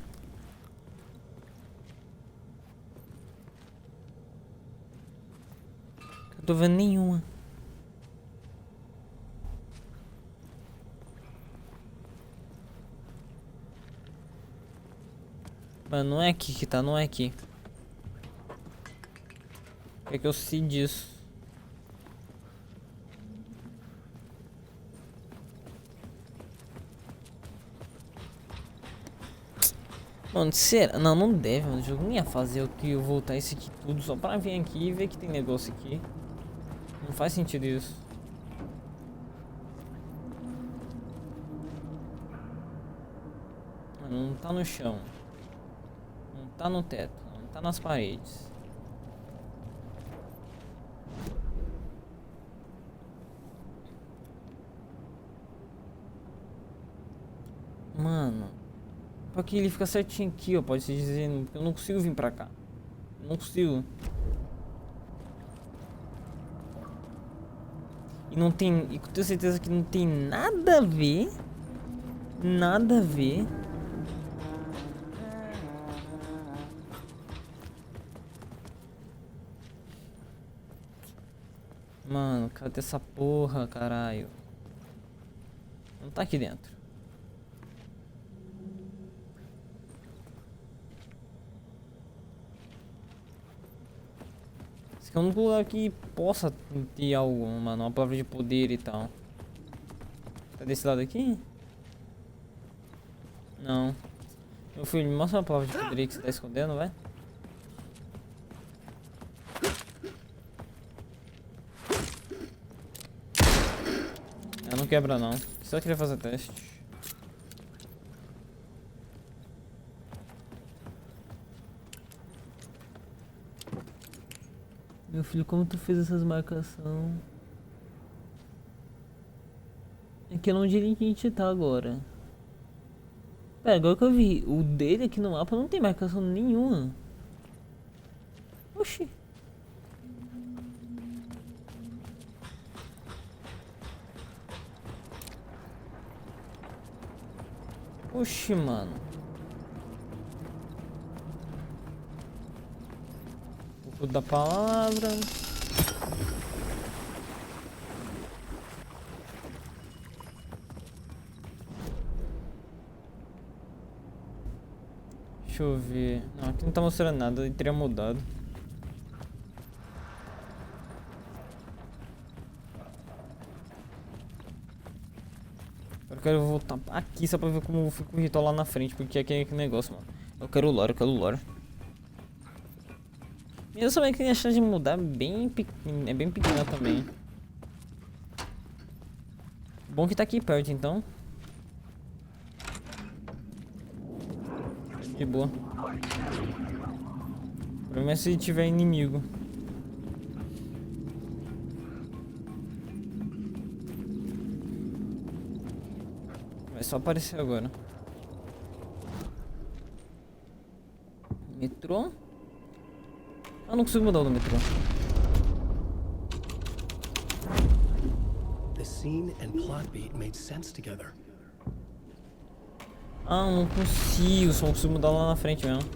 Eu tô vendo nenhuma. Mano, não é aqui que tá, não é aqui. É que eu sei disso. Mano, será? Não, não deve, mano. O jogo nem ia fazer eu voltar isso aqui tudo só pra vir aqui e ver que tem negócio aqui. Não faz sentido isso. Mano, não tá no chão. Não tá no teto. Não tá nas paredes. Mano. Porque ele fica certinho aqui, ó. Pode se dizer. Eu não consigo vir pra cá. Não consigo. E não tem. E com certeza que não tem nada a ver. Nada a ver. Mano, cadê essa porra, caralho? Não tá aqui dentro. Esse aqui é o único lugar que possa ter algo, mano. Uma palavra de poder e tal. Tá desse lado aqui? Não. Meu filho, me mostra uma palavra de poder aí que você tá escondendo, vai. Não quebra não. Só queria fazer teste. Meu filho, como tu fez essas marcações? É que eu não diria que a gente tá agora. Pera, agora que eu vi, o dele aqui no mapa não tem marcação nenhuma. Oxi. Oxi, mano. Tudo da palavra. Deixa eu ver. Não, aqui não tá mostrando nada, ele teria mudado. Eu quero voltar aqui só pra ver como fica o ritual lá na frente, porque aqui é aquele negócio, mano. Eu quero o lore, eu quero o lore. Eu sabia que a chance de mudar é bem pequena também. Bom que tá aqui perto, então. De boa. O problema é se tiver inimigo. Vai só aparecer agora. Metrô? Ah, não consigo mudar o do metrô. The scene and plot beat made sense together. Ah, não consigo, só consigo mudar lá na frente mesmo.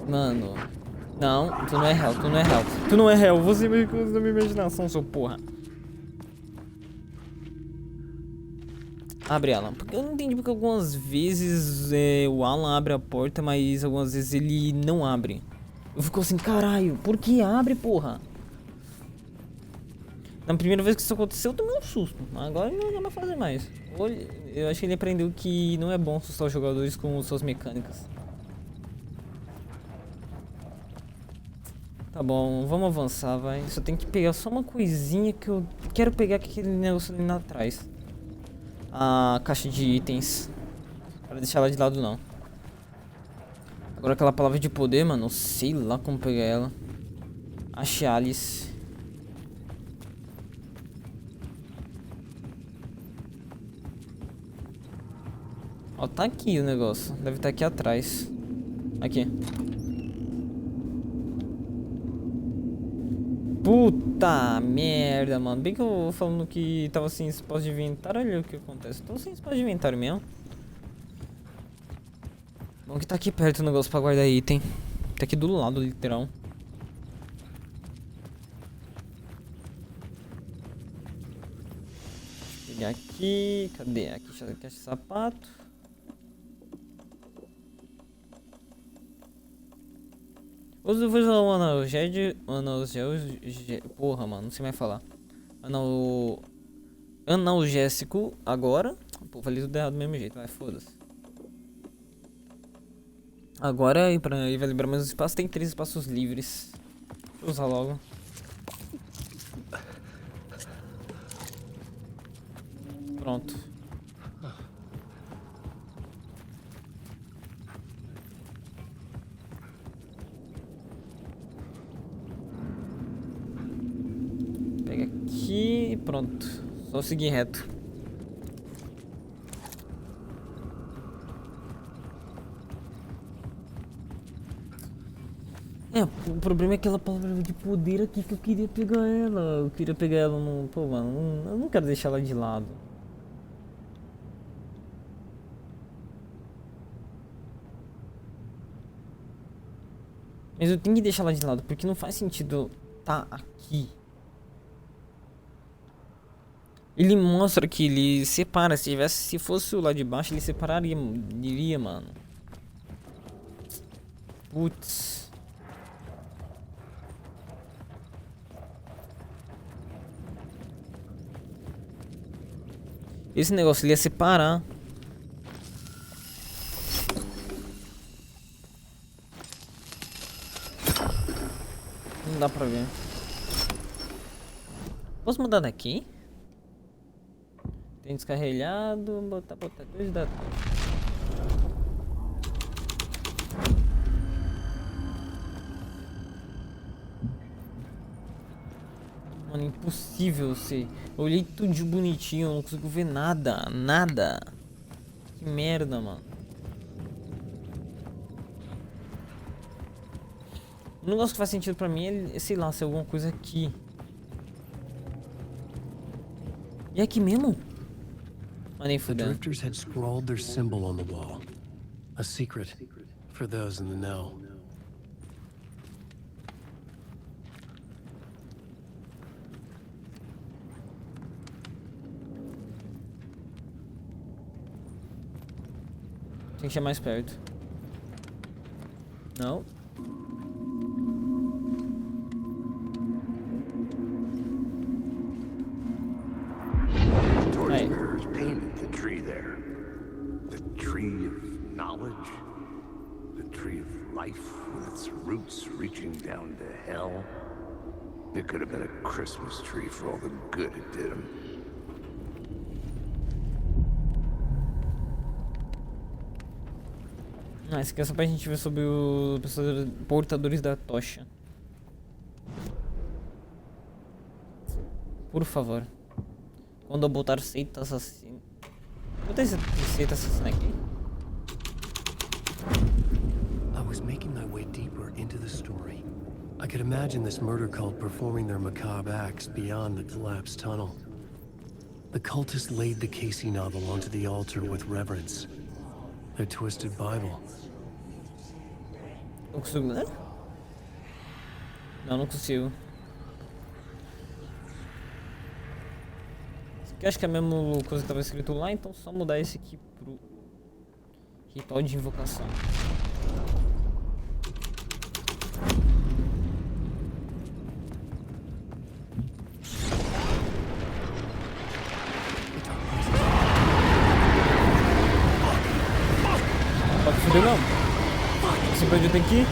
Mano, não, tu não é real, tu não é real. Tu não é real, você me usa da minha imaginação, seu porra. Abre ela. Porque eu não entendi porque algumas vezes o Alan abre a porta, mas algumas vezes ele não abre. Eu fico assim, caralho, por que abre, porra? Na primeira vez que isso aconteceu, eu tomei um susto. Agora ele não vai fazer mais. Eu acho que ele aprendeu que não é bom assustar os jogadores com suas mecânicas. Tá bom, vamos avançar, vai. Só tem que pegar só uma coisinha que eu quero pegar aquele negócio ali atrás. A caixa de itens. Para deixar ela de lado, não. Agora aquela palavra de poder, mano. Sei lá como pegar ela. Achei Alice. Ó, tá aqui o negócio. Deve estar aqui atrás. Aqui. Puta merda, mano. Bem que eu falando que tava sem espaço de inventário. Olha o que acontece. Tô sem espaço de inventário mesmo. Bom que tá aqui perto o negócio pra guardar item. Tá aqui do lado, literal. Deixa eu pegar aqui. Cadê? Aqui, caixa de sapato. Eu vou usar o analgésico. Porra, mano, não sei mais falar. Analgésico agora. Pô, falei tudo errado do mesmo jeito, mas foda-se. Agora, e pra ele vai liberar mais um espaço, tem 3 espaços livres. Deixa eu usar logo. Pronto. Pega aqui e pronto. Só seguir reto. O problema é aquela palavra de poder aqui que eu queria pegar ela. Eu queria pegar ela no... Pô, mano, eu não quero deixar ela de lado. Mas eu tenho que deixar ela de lado, porque não faz sentido tá aqui. Ele mostra que ele separa. Se fosse o lá de baixo, ele separaria, diria, mano. Putz. Esse negócio ele ia separar. Não dá pra ver. Posso mudar daqui? Tem descarregado, botar 2 da tocha. Mano, impossível ser. Eu olhei tudo de bonitinho, eu não consigo ver nada, nada. Que merda, mano. O negócio que faz sentido pra mim é, sei lá, ser alguma coisa aqui. E aqui mesmo? Mas nem The fudendo. drifters had scrawled their symbol on the wall. A secret for those in the know. Tem que chegar mais perto. Não. Torchbearers painted the tree there. The tree of knowledge. The tree of life with its roots reaching down to hell. It could have been a Christmas tree for all the good it did him. Ah, esse aqui é só pra gente ver sobre os portadores da tocha. Por favor. Quando eu botar seita assassina. Botar esse seita assassina aqui. I was making my way deeper into the story. I could imagine this murder cult performing their macabre acts beyond the collapsed tunnel. The cultists laid the Casey novel onto the altar with reverence. Their twisted Bible. Não consigo ler? Não, não consigo. Esse aqui acho que é a mesma coisa que estava escrito lá, então só mudar esse aqui pro ritual de invocação. Pode foder não. Você pode ter que ir.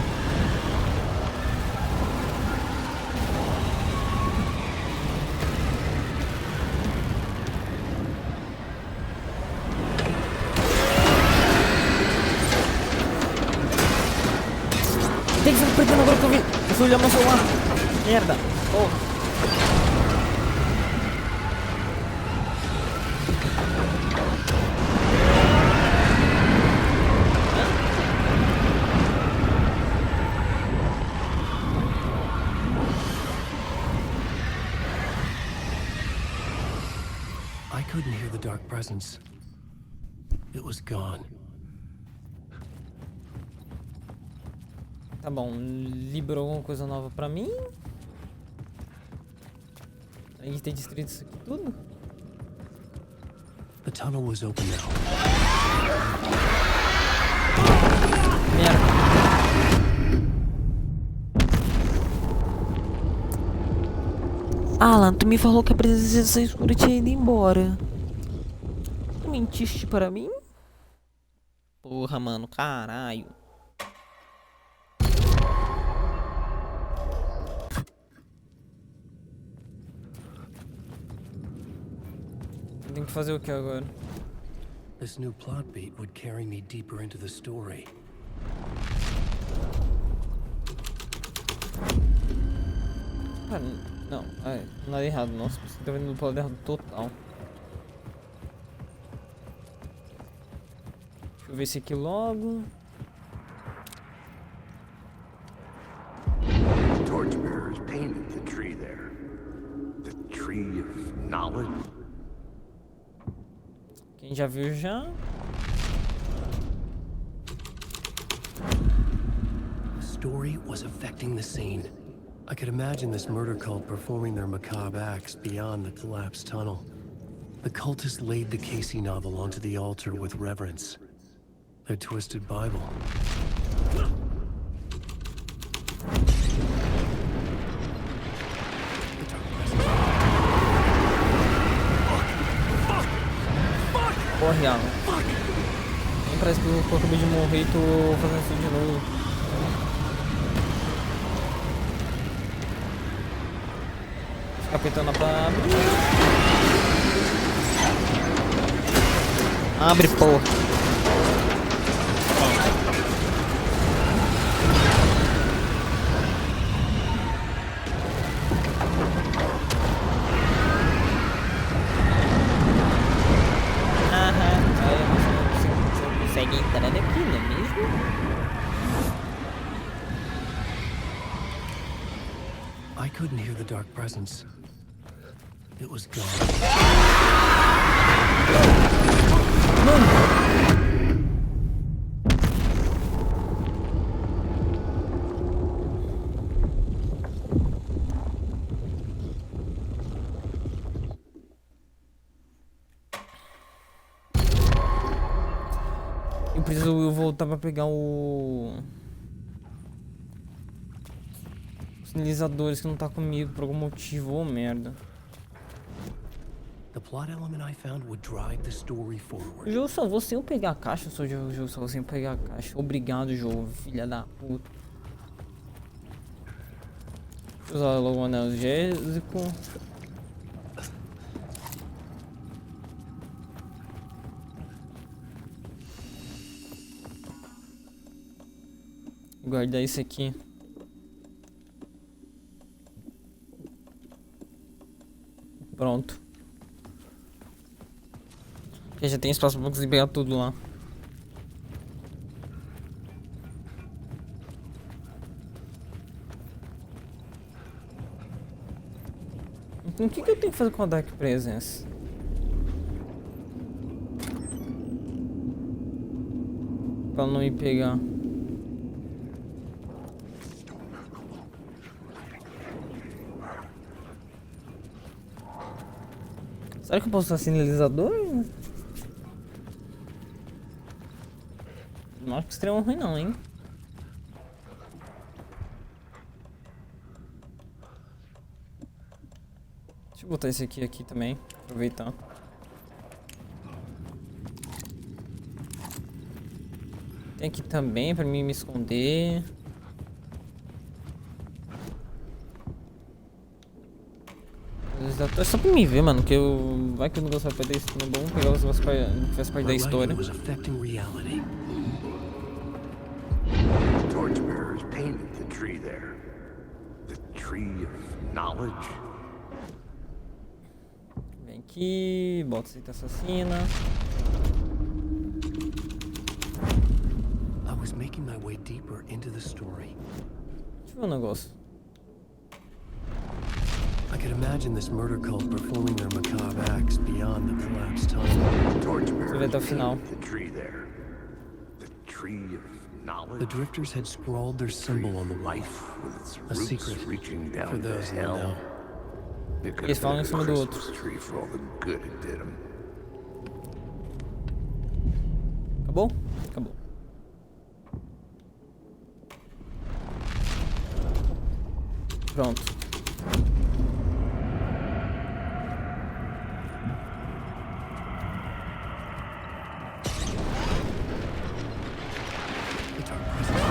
Tem que estar perdendo agora que eu vi. Eu fui olhar meu celular. Merda. Porra. I couldn't hear the dark presence. It was gone. Tá bom, liberou alguma coisa nova pra mim. A gente tem destruído isso aqui tudo. The tunnel was open now. Merda. Alan, tu me falou que a presença escura tinha ido embora. Tu mentiste para mim? Porra, mano, caralho. Tem que fazer o que agora? This new plot beat would carry me deeper into the story. Cara, não, não é errado, nossa, você tá vendo do lado errado total. Deixa eu ver esse aqui logo. Torchbearers painted the tree there. The tree of knowledge. Quem já viu já? The story was affecting the scene. I could imagine this murder cult performing their macabre acts beyond the collapsed tunnel. The cultists laid the Casey novel onto the altar with reverence. Their twisted Bible. Corre, Alan. Nem parece que eu acabei de morrer e tô fazendo isso de novo. Fica apertando pra abrir. Abre, porra. Consegue entrar aqui, não é mesmo? couldn't hear the dark presence. It was gone. Eu preciso voltar pra pegar os sinalizadores que não tá comigo por algum motivo, ô merda. The plot element I found would drive the story O forward. jogo só vou sem eu pegar a caixa, o jogo só vou sem eu pegar a caixa. Obrigado, jogo, filha da puta. Deixa eu usar logo o analgésico. Guardar isso aqui. Pronto. Já tem espaço pra conseguir pegar tudo lá. Então o que eu tenho que fazer com a Dark Presence? Pra não me pegar. Será que eu posso usar sinalizador? Não acho que extremo ruim não, hein? Deixa eu botar esse aqui também, aproveitar. Tem aqui também pra mim me esconder. É só pra me ver, mano, que eu... Vai que o negócio vai perder isso, não é bom pegar os negócios que faz parte da história. Was affecting reality. Torchbearers painted the tree there. The tree of knowledge. Vem aqui, bota essa assassina. I was making my way deeper into the story. Deixa eu ver um negócio. I could imagine this murder cult performing their macabre acts beyond the collapsed tunnel. Você vê até o final. The tree there. The tree of knowledge. The drifters had scrawled their symbol on the wall. Life with its A roots secret reaching down for those to that hell. know. It could Eles have falam been em cima a do outro. Christmas tree for all the good it did 'em. Acabou? Acabou. Pronto. The dark presence.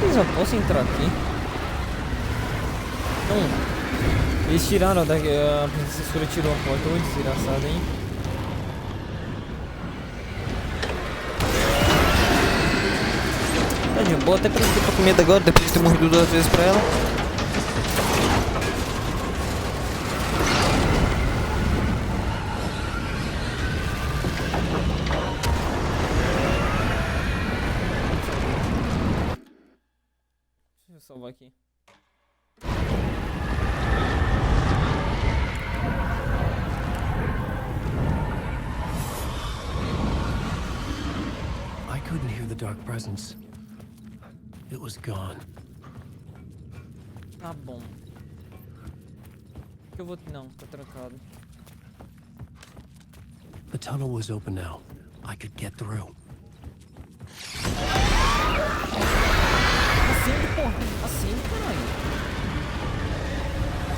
Eu já posso entrar aqui? Não. Eles tiraram a princesa escura tirou a porta. Ô, desgraçado, hein? Tá de boa, até parece que eu tô com medo agora, depois de ter morrido 2 vezes pra ela. Deixa eu salvar aqui. I couldn't hear the dark presence. It was gone. Tá bom. Que eu vou... Não, tá trancado. The tunnel was open now. I could get through. Acende, porra! Acende, caralho!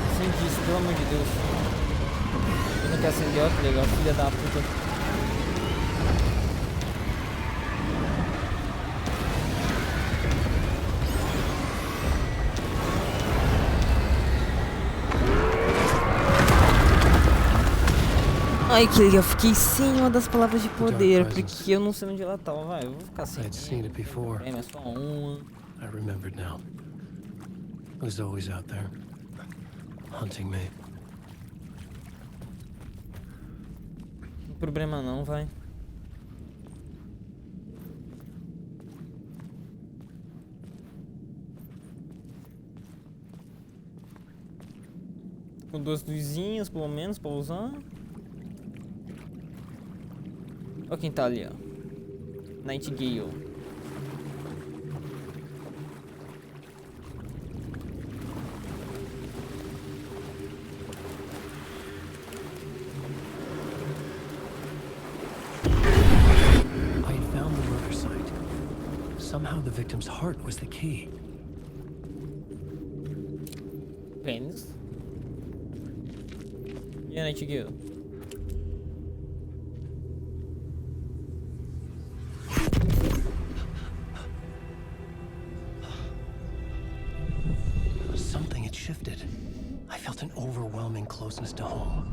Acende isso, pelo amor de Deus. Eu não quero acender, ó, que legal, filha da puta. Ai, que eu fiquei sem uma das palavras de poder, porque eu não sei onde ela tava, vai, eu vou ficar sem. I'd seen it before. É, mas só uma. I remembered now. It was always out there, hunting me. Não tem problema não, vai. duas luzinhas, pelo menos, pra usar. Olha quem tá ali, ó. Nightingale. I had found the murder site. Somehow the victim's heart was the key. Pênis. E a Nightingale? Something had shifted. I felt an overwhelming closeness to home.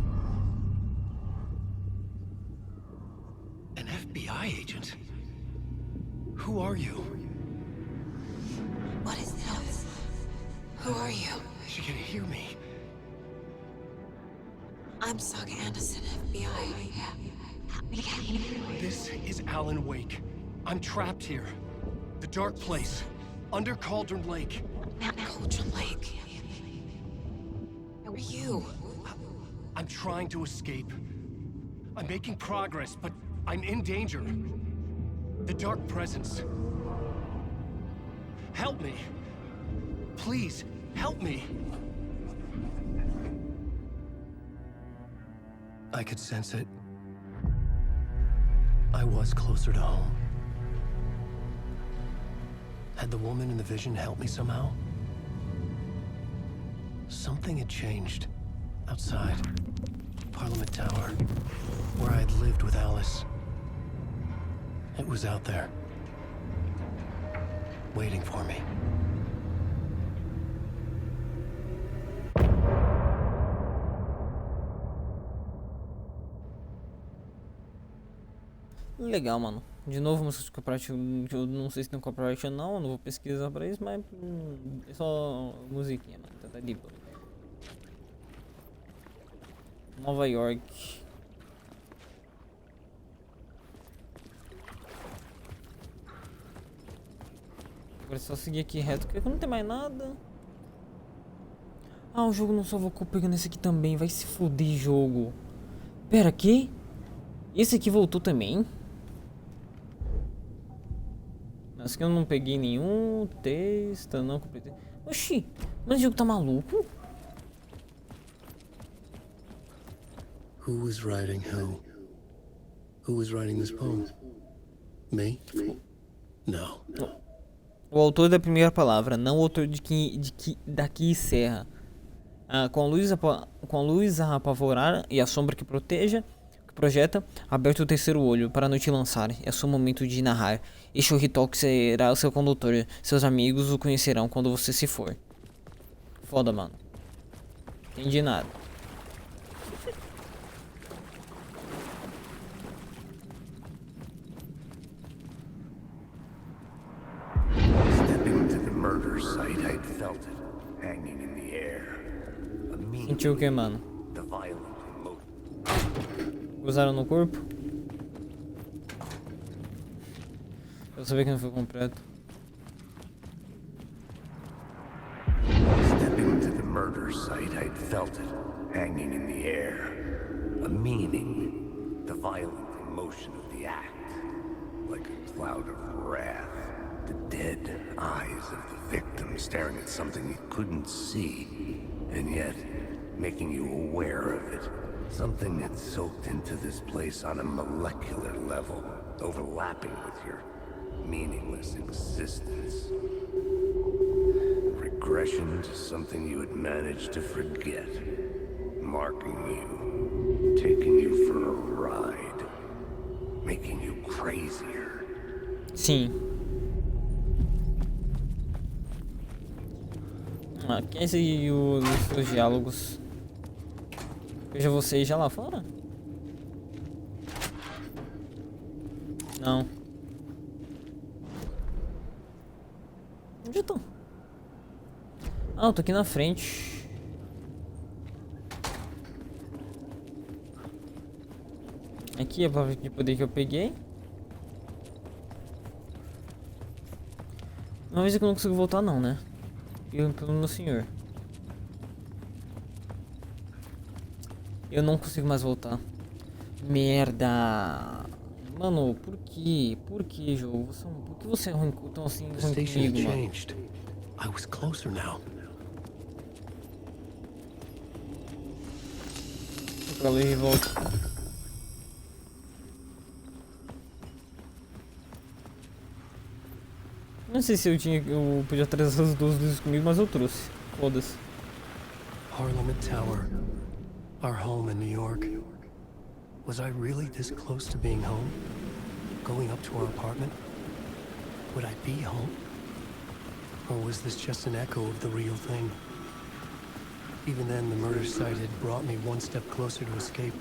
An FBI agent? Who are you? What is this? Who are you? She can hear me. I'm Saga Anderson, FBI. This is Alan Wake. I'm trapped here. The dark place. Under Cauldron Lake. Cauldron Lake. Who are you? I'm trying to escape. I'm making progress, but I'm in danger. The dark presence. Help me. Please, help me. I could sense it. I was closer to home. Had the woman in the vision helped me somehow? Something had changed. Outside. Parliament Tower. Where I'd lived with Alice. It was out there. Waiting for me. Legal, mano. De novo, música de copyright. Eu não sei se tem copyright ou não. Eu não vou pesquisar pra isso, mas é só musiquinha, mano. Então tá de boa. Nova York. Agora é só seguir aqui reto, porque não tem mais nada. Ah, o jogo não salvou pegando esse aqui também. Vai se fuder, jogo. Pera, aqui? Esse aqui voltou também? Esse aqui eu não peguei nenhum. Testa, não completei. Oxi, mas o jogo tá maluco? Who was writing who? Who was writing this poem? Me? No. O autor da primeira palavra, não o autor daqui encerra. Com a luz a apavorar e a sombra que projeta, aberto o terceiro olho para não te lançar. É seu momento de narrar. Este ritual que será o seu condutor. Seus amigos o conhecerão quando você se for. Foda, mano. Entendi nada. Stepping to the murder site, I'd felt it hanging in the air. Sentiu o que, mano? The violent emotion. Usaram no corpo? Eu sabia que não foi completo. Stepping to the murder site, I'd felt it hanging in the air. A meaning, the violent emotion of the act. Like a cloud of wrath. The dead eyes of the victim staring at something you couldn't see, and yet making you aware of it. Something that's soaked into this place on a molecular level, overlapping with your meaningless existence. Regression to something you had managed to forget. Marking you, taking you for a ride, making you crazier. Sim. Quem seguiu os diálogos? Veja vocês já lá fora? Não. Onde eu tô? Ah, eu tô aqui na frente. Aqui é a palavra de poder que eu peguei. Uma vez que eu não consigo voltar não, né? Pelo meu senhor. Eu não consigo mais voltar. Merda. Mano, por quê? Por que, jogo? Por que você é ruim, tão assim The ruim station had comigo, mano? changed. I was closer now. Vou pra lá e volto. Não sei se eu podia trazer essas duas luzes comigo, mas eu trouxe. Foda-se. Parliament Tower. Our home in New York. Was I really this close to being home? Going up to our apartment? Would I be home? Or was this just an echo of the real thing? Even then, the murder site had brought me one step closer to escape.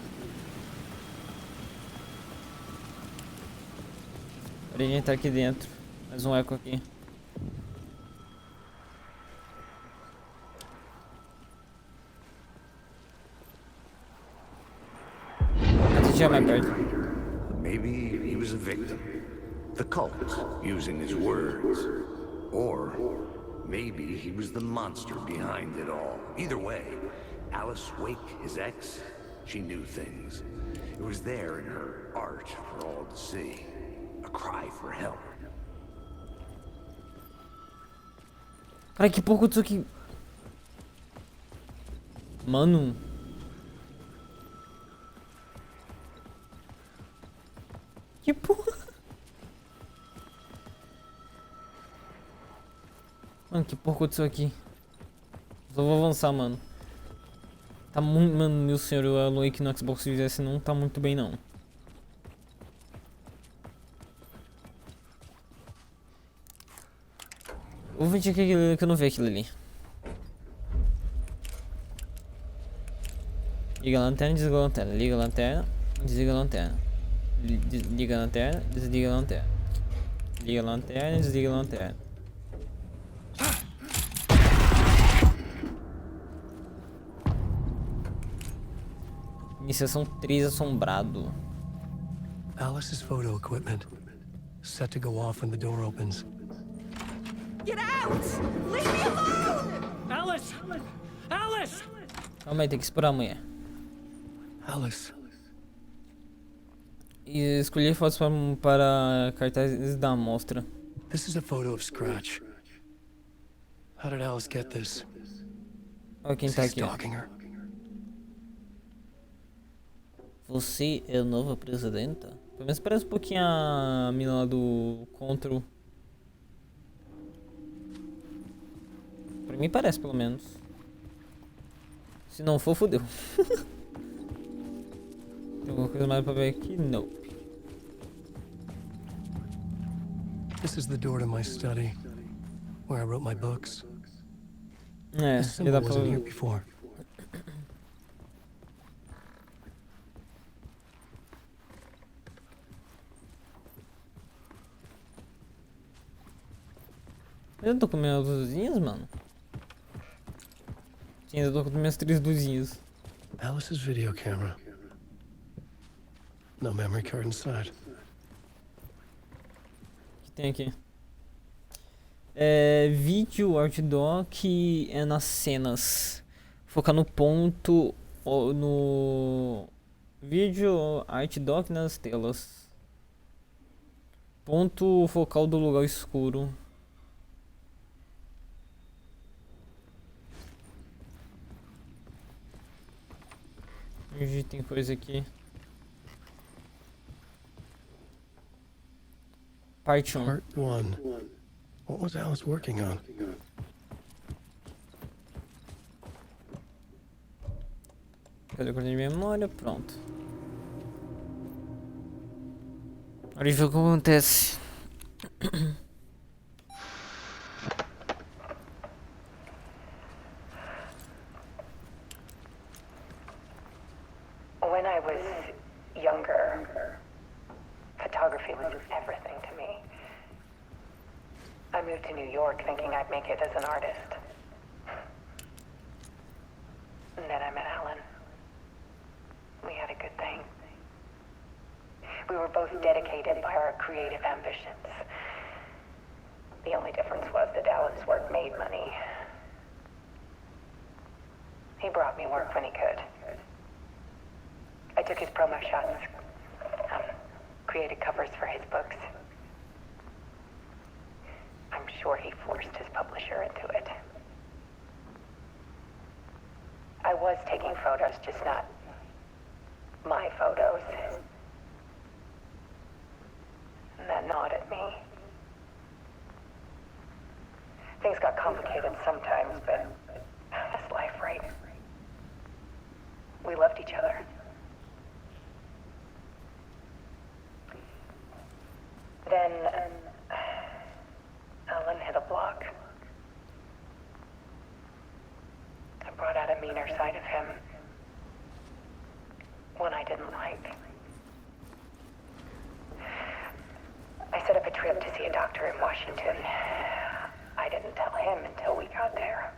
Ninguém tá aqui dentro. Mais um eco aqui. Já mais perto. Maybe he was a victim. The cult, using his words. Or maybe he was the monster behind it all. Either way, Alice Wake, his ex, she knew things. It was there in her art for all to see. A cry for help. Cara, que porco disso aqui. Mano. Que porra. Mano, que porco disso aqui. Só vou avançar, mano. Tá muito... Mano, meu senhor, o Alan Wake no Xbox Series S não tá muito bem, não. Vou ver que eu não vi aquilo ali. Liga a lanterna, desliga a lanterna. Liga a lanterna, desliga a lanterna. Liga a lanterna, desliga a lanterna. Liga a lanterna, desliga a lanterna. Iniciação 3 assombrado. Alice's photo equipment. Set to go off when the door opens. Get out! Leave me alone! Alice! Alice! Calma aí, tem que esperar a mulher. Alice. E escolher fotos para cartazes da amostra. This is a photo of Scratch. How did Alice get this? Olha quem Is tá he aqui. Ó. stalking her? Você é a nova presidenta? Pelo menos parece um pouquinho a mina lá do Control. Pra mim parece, pelo menos. Se não for, fodeu. Tem alguma coisa mais pra ver aqui? Não. This is the door to my study, where I wrote my books. É, This já symbol dá pra... wasn't here before. Eu não tô com minhas luzinhas, mano. Sim, eu tô com minhas 3 luzinhas. Alice's video camera. No memory card inside. O que tem aqui? É, vídeo, art doc é nas cenas. Focar no ponto, no vídeo, art doc nas telas. Ponto focal do lugar escuro. Tem coisa aqui. Parte 1. Part 1. What was Alice working on? Cadê o cartão de memória? Pronto. Olha o que acontece. When I was younger, photography was everything to me. I moved to New York thinking I'd make it as an artist. And then I met Alan. We had a good thing. We were both dedicated by our creative ambitions. The only difference was that Alan's work made money. He brought me work when he could. took his promo shots. Created covers for his books. I'm sure he forced his publisher into it. I was taking photos, just not my photos. And that gnawed at me. Things got complicated sometimes, but that's life, right? We loved each other. Then, Alan hit a block. I brought out a meaner side of him. One I didn't like. I set up a trip to see a doctor in Washington. I didn't tell him until we got there.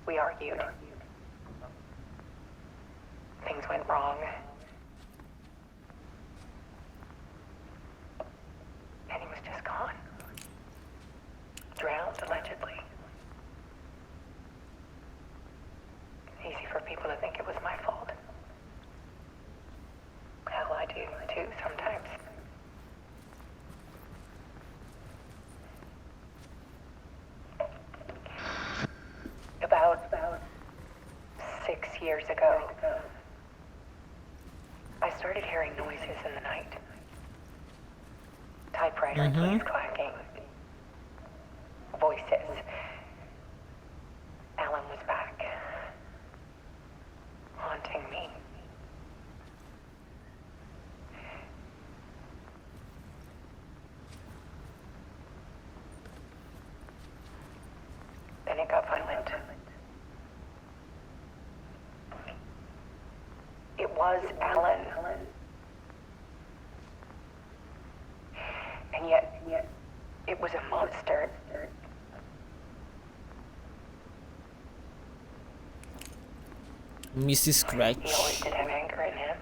We argued. Things went wrong. And he was just gone. Drowned, allegedly. Easy for people to think it was my fault. Hell, I do, too, sometimes. About 6 years ago, I started hearing noises in the night. Typewriter keys clacking. Voices. Alan was back. Haunting me. Then it got violent. It was Alan. And yet, it was a monster. Mrs. Scratch. He always did have anger in him.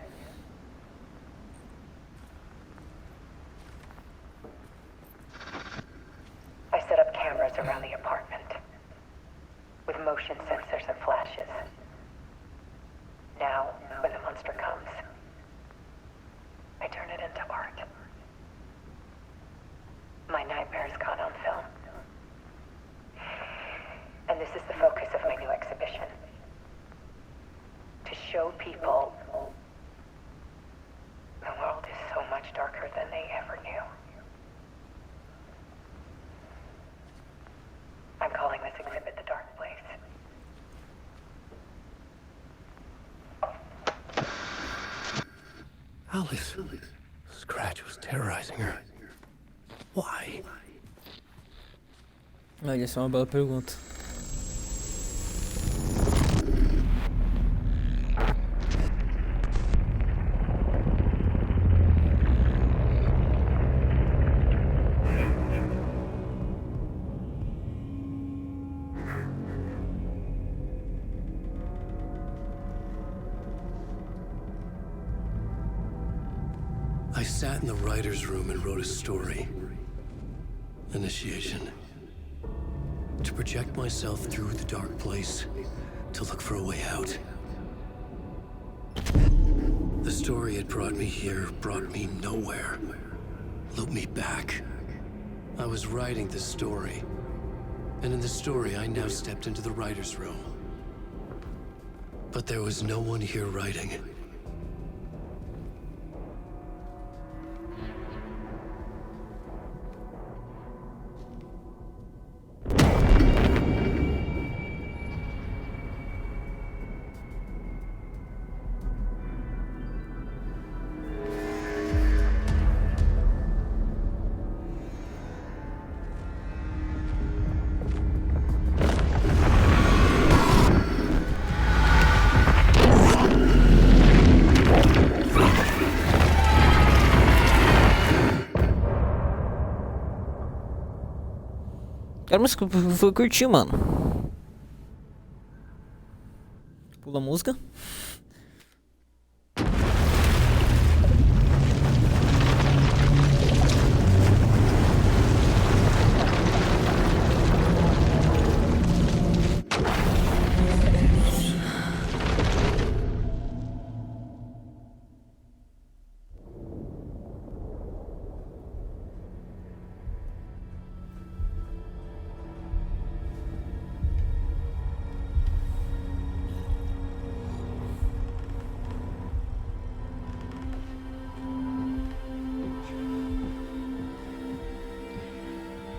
I set up cameras around the apartment with motion sensors and flashes. Now, when the monster comes, I turn it into art. My nightmares caught on film. And this is the focus of my new exhibition. To show people the world is so much darker than they ever knew. I'm calling this exhibit The Dark Place. Alice. Scratch was terrorizing her. Why? Olha, essa é uma bela pergunta. I sat in the writer's room and wrote a story. Initiation. To project myself through the dark place, to look for a way out. The story had brought me here, brought me nowhere. Looped me back. I was writing this story. And in the story, I now stepped into the writer's room. But there was no one here writing. Cara, mas foi curtir, mano. Pula a música.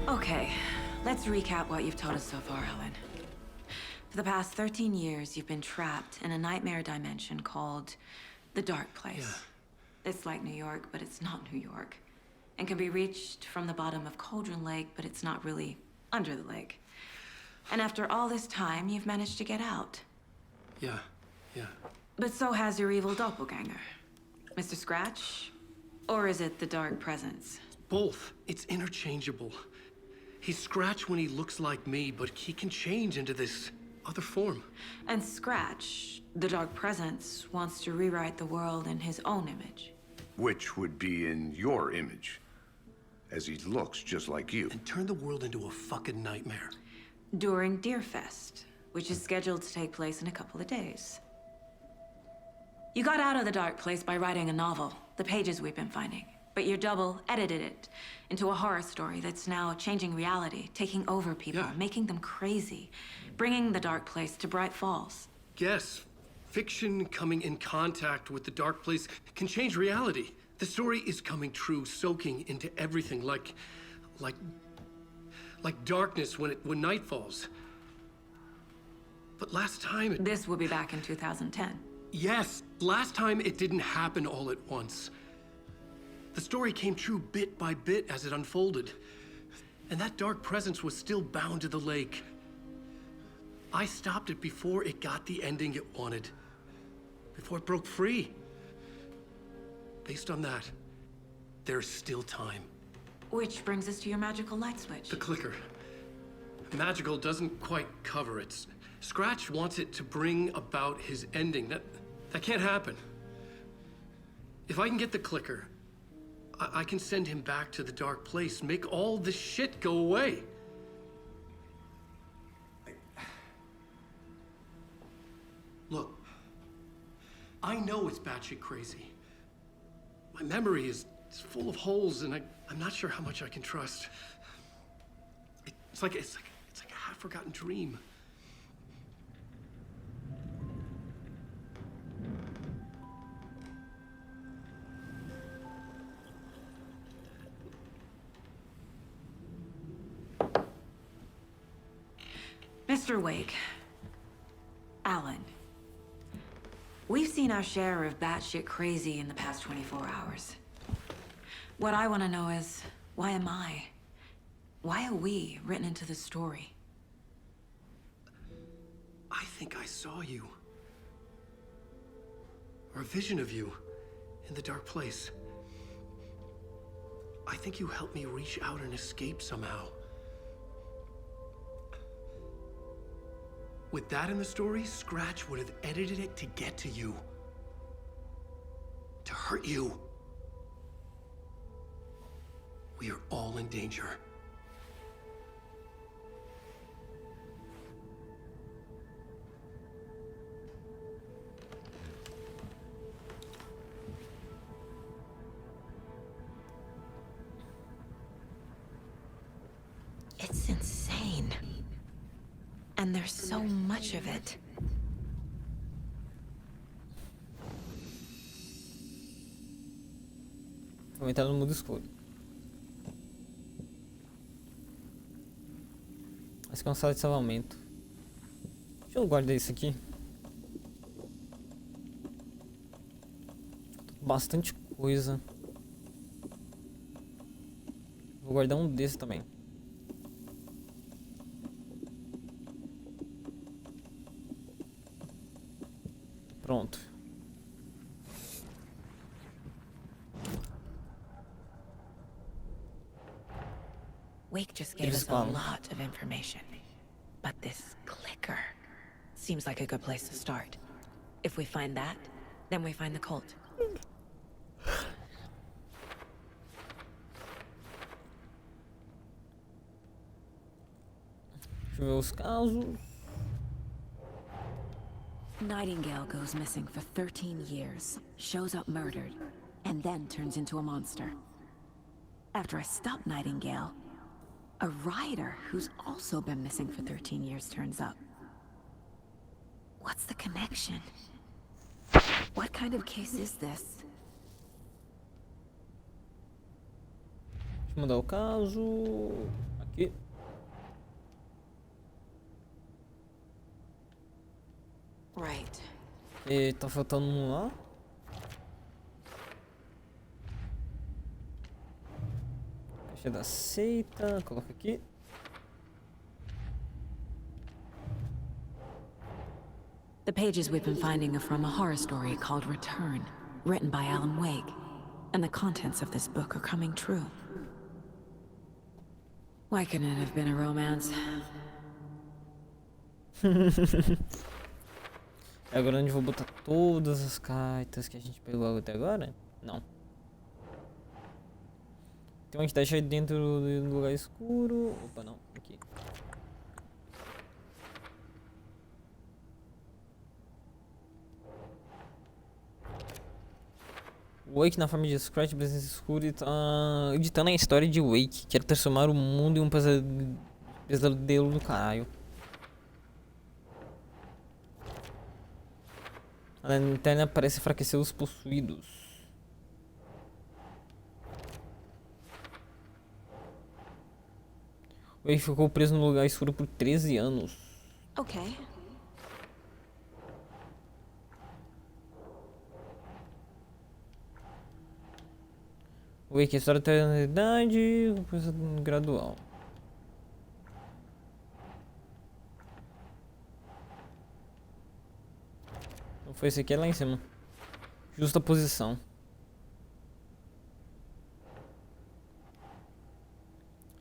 Okay, let's recap what you've told us so far, Alan. For the past 13 years, you've been trapped in a nightmare dimension called the Dark Place. Yeah. It's like New York, but it's not New York. And can be reached from the bottom of Cauldron Lake, but it's not really under the lake. And after all this time, you've managed to get out. Yeah. But so has your evil doppelganger. Mr. Scratch? Or is it the Dark Presence? Both. It's interchangeable. He's Scratch when he looks like me, but he can change into this other form. And Scratch, the Dark Presence, wants to rewrite the world in his own image. Which would be in your image, as he looks just like you. And turn the world into a fucking nightmare. During Deerfest, which is scheduled to take place in a couple of days. You got out of the Dark Place by writing a novel, the pages we've been finding. But your double edited it into a horror story that's now changing reality, taking over people, making them crazy, bringing the Dark Place to Bright Falls. Yes, fiction coming in contact with the Dark Place can change reality. The story is coming true, soaking into everything like darkness when night falls. But last time This will be back in 2010. Yes, last time it didn't happen all at once. The story came true bit by bit as it unfolded. And that dark presence was still bound to the lake. I stopped it before it got the ending it wanted. Before it broke free. Based on that, there's still time. Which brings us to your magical light switch. The clicker. Magical doesn't quite cover it. Scratch wants it to bring about his ending. That can't happen. If I can get the clicker, I can send him back to the Dark Place, make all this shit go away. Look, I know it's batshit crazy. My memory is full of holes, and I'm not sure how much I can trust. It's like a half-forgotten dream. Mr. Wake, Alan, we've seen our share of batshit crazy in the past 24 hours. What I want to know is, why am I? Why are we written into the story? I think I saw you. Or a vision of you in the Dark Place. I think you helped me reach out and escape somehow. With that in the story, Scratch would have edited it to get to you. To hurt you. We are all in danger. It's insane. And there's so much of it. Vou entrar no mundo escuro. Esse é um sala de salvamento. Deixa eu guardar isso aqui. Bastante coisa. Vou guardar um desse também. Pronto. Wake just gave us a lot of information. But this clicker seems like a good place to start. If we find that, then we find the cult. Deixa eu ver os casos. Nightingale goes missing for 13 years, shows up murdered, and then turns into a monster. After I stop Nightingale, a rider who's also been missing for 13 years turns up. What's the connection? What kind of case is this? Deixa eu mudar o caso. Aqui aqui. Right. E tá faltando um lá. Caixa da seita, coloca aqui. The pages we've been finding are from a horror story called Return, written by Alan Wake. And the contents of this book are coming true. Why couldn't it have been a romance? Agora onde eu vou botar todas as cartas que a gente pegou até agora? Não. Tem uma que tá cheia dentro do lugar escuro. Opa, não. Aqui. Wake na família de Scratch, presença escura e tá editando a história de Wake. Quer transformar o mundo em um pesadelo do caralho. A lanterna parece enfraquecer os possuídos. Wake ficou preso no lugar escuro por 13 anos. Okay. Wake, a história da eternidade, coisa gradual. Não foi esse aqui, é lá em cima. Justa posição.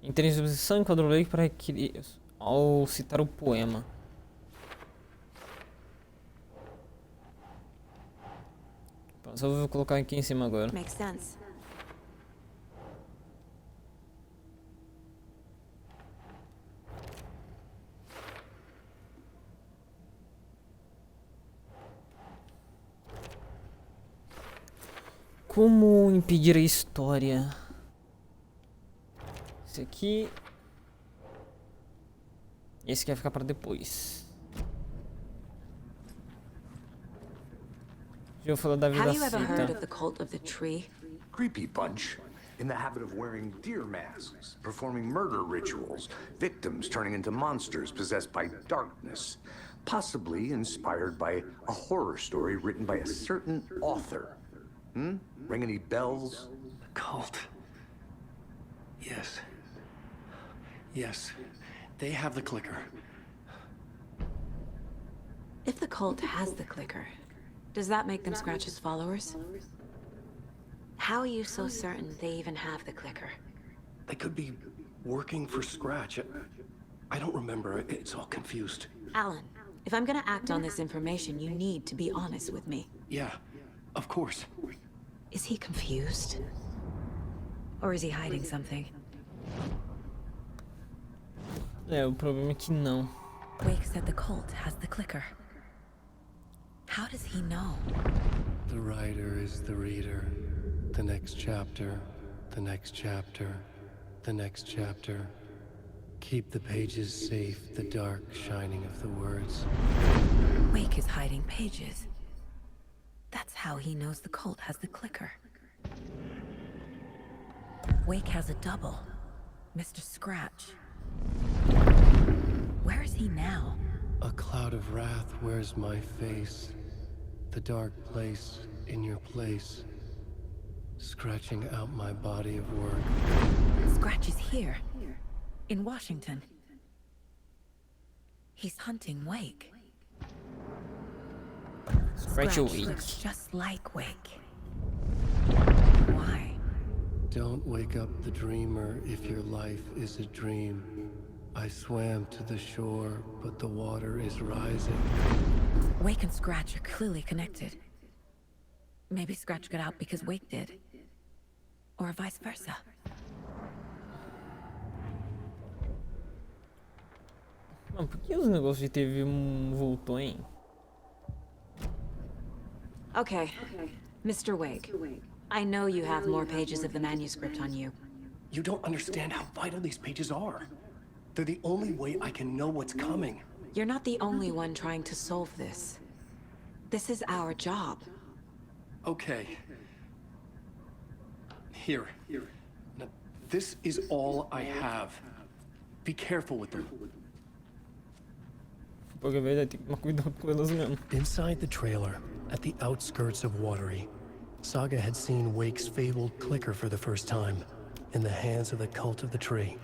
Entrei em subposição, enquadrou Wake para requerer ao citar o poema. Só vou colocar aqui em cima agora. Makes sense. Como impedir a história? Esse aqui. Esse aqui vai ficar para depois. Eu falar da vida Have you ever heard of seita. the cult of the tree? Creepy bunch. In the habit of wearing deer masks, performing murder rituals, victims turning into monsters possessed by darkness, possibly inspired by a horror story written by a certain author. Ring any bells? Cult. Yes. Yes. They have the clicker. If the cult has the clicker, does that make them Scratch's followers? How are you so certain they even have the clicker? They could be working for Scratch. I don't remember. It's all confused. Alan, if I'm gonna act on this information, you need to be honest with me. Yeah, of course. Is he confused? Or is he hiding something? É, o problema é que não. Wake said the cult has the clicker. How does he know? The writer is the reader. The next chapter, the next chapter, the next chapter. Keep the pages safe, the dark shining of the words. Wake is hiding pages. That's how he knows the cult has the clicker. Wake has a double. Mr. Scratch. Where is he now? A cloud of wrath wears my face. The dark place in your place. Scratching out my body of work. Scratch is here. In Washington. He's hunting Wake. Scratch Wake. Looks just like Wake. Why? Don't wake up the dreamer if your life is a dream. I swam to the shore, but the water is rising. Wake and Scratch are clearly connected. Maybe Scratch got out because Wake did. Or vice versa. Mano, por que os negócios de TV voltou, hein? Okay. Mr. Wake, I know you have more pages of the manuscript on you. You don't understand how vital these pages are. They're the only way I can know what's coming. You're not the only one trying to solve this. This is our job. Okay. Here. Now, this is all I have. Be careful with them. Porque é verdade, tem que tomar cuidado com elas mesmo. Inside the trailer, at the outskirts of Watery, Saga had seen Wake's fabled clicker for the first time, in the hands of the Cult of the Tree.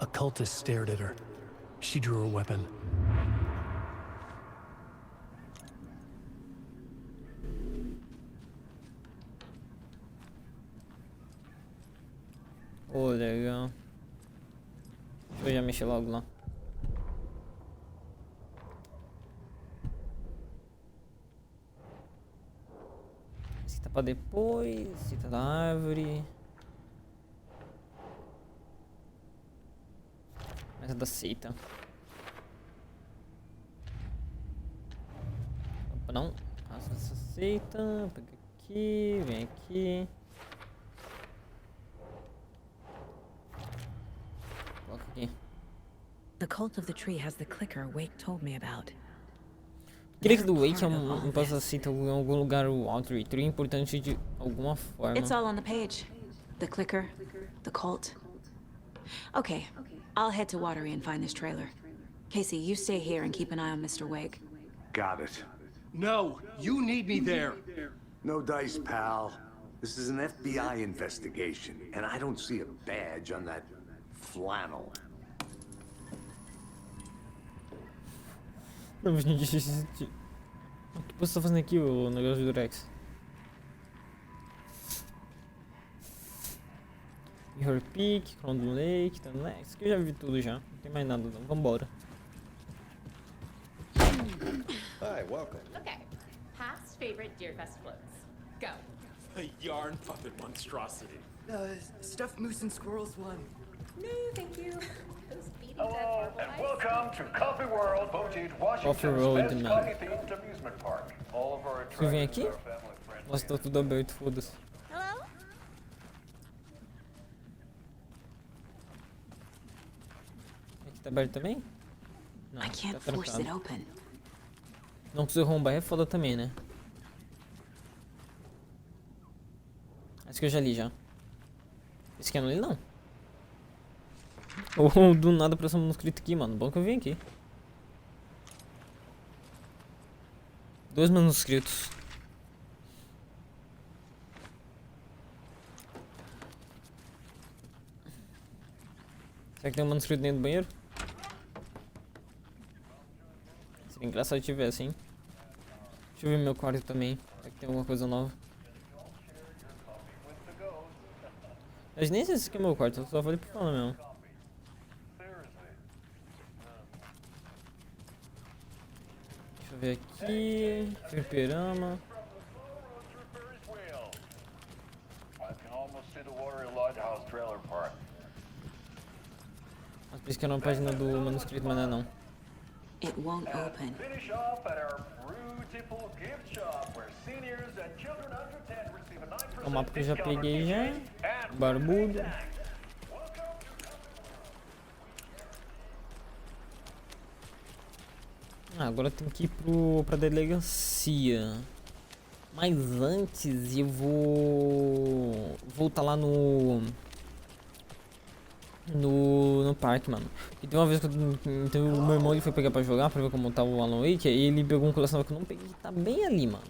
A cultist stared at her. She drew a weapon. Oh, legal. Deixa eu já mexer logo lá. Cita pra depois, cita da árvore. Essa da seita. Opa, não. Essa seita. Pega aqui, vem aqui. Coloca aqui. The Cult of the Tree has the clicker Wake told me about. Queria que do Wake é um passaceita em algum lugar o Watery Tree importante de alguma forma. It's all on the page. The clicker, the cult. Okay, I'll head to Watery and find this trailer. Casey, you stay here and keep an eye on Mr. Wake. Got it. No, you need me there. No dice, pal. This is an FBI investigation, and I don't see a badge on that flannel. Não, gente, o que você tá fazendo aqui, o negócio do Rex? Your Peak, Crondon Lake, tá, né? Isso aqui eu já vi tudo já. Não tem mais nada não. Vambora. Hi, welcome. Okay. Past favorite Deerfest floats. Go. A yarn puppet monstrosity. Stuffed moose and squirrels one. No, thank you. Those beady Hello, dead and welcome to Coffee World, voted Coffee Washington's World, best não. coffee-themed amusement park. All of our Você vem attractions aqui? are family-friendly. Nossa, tá tudo aberto, foda-se. Hello? Aqui tá aberto também? Não, I can't tá force it trancado. open. Não consigo arrombar, é foda também, né? Acho que eu já li já. Esse aqui eu não li não. Ou do nada apareceu um manuscrito aqui, mano. Bom que eu vim aqui. 2 manuscritos. Será que tem um manuscrito dentro do banheiro? Seria engraçado se tivesse, hein? Deixa eu ver meu quarto também. Será que tem alguma coisa nova? Mas nem sei se esse aqui é meu quarto, eu só falei por falar mesmo. Deixa eu ver aqui. Fliperama. I can almost see the Watery Lighthouse trailer park. Mas por isso que era uma página do manuscrito, mas não é não. It won't open. Finish off at our beautiful gift shop, where seniors and children under 10 receive a 9% É o mapa que eu já discount peguei já. and Barbudo. Ah, agora tem que ir pra delegacia. Mas antes eu vou voltar lá no parque, mano. E tem uma vez que então, o meu irmão ele foi pegar pra jogar, pra ver como tava o Alan Wake, e ele pegou um colecionável que eu não peguei, que tá bem ali, mano.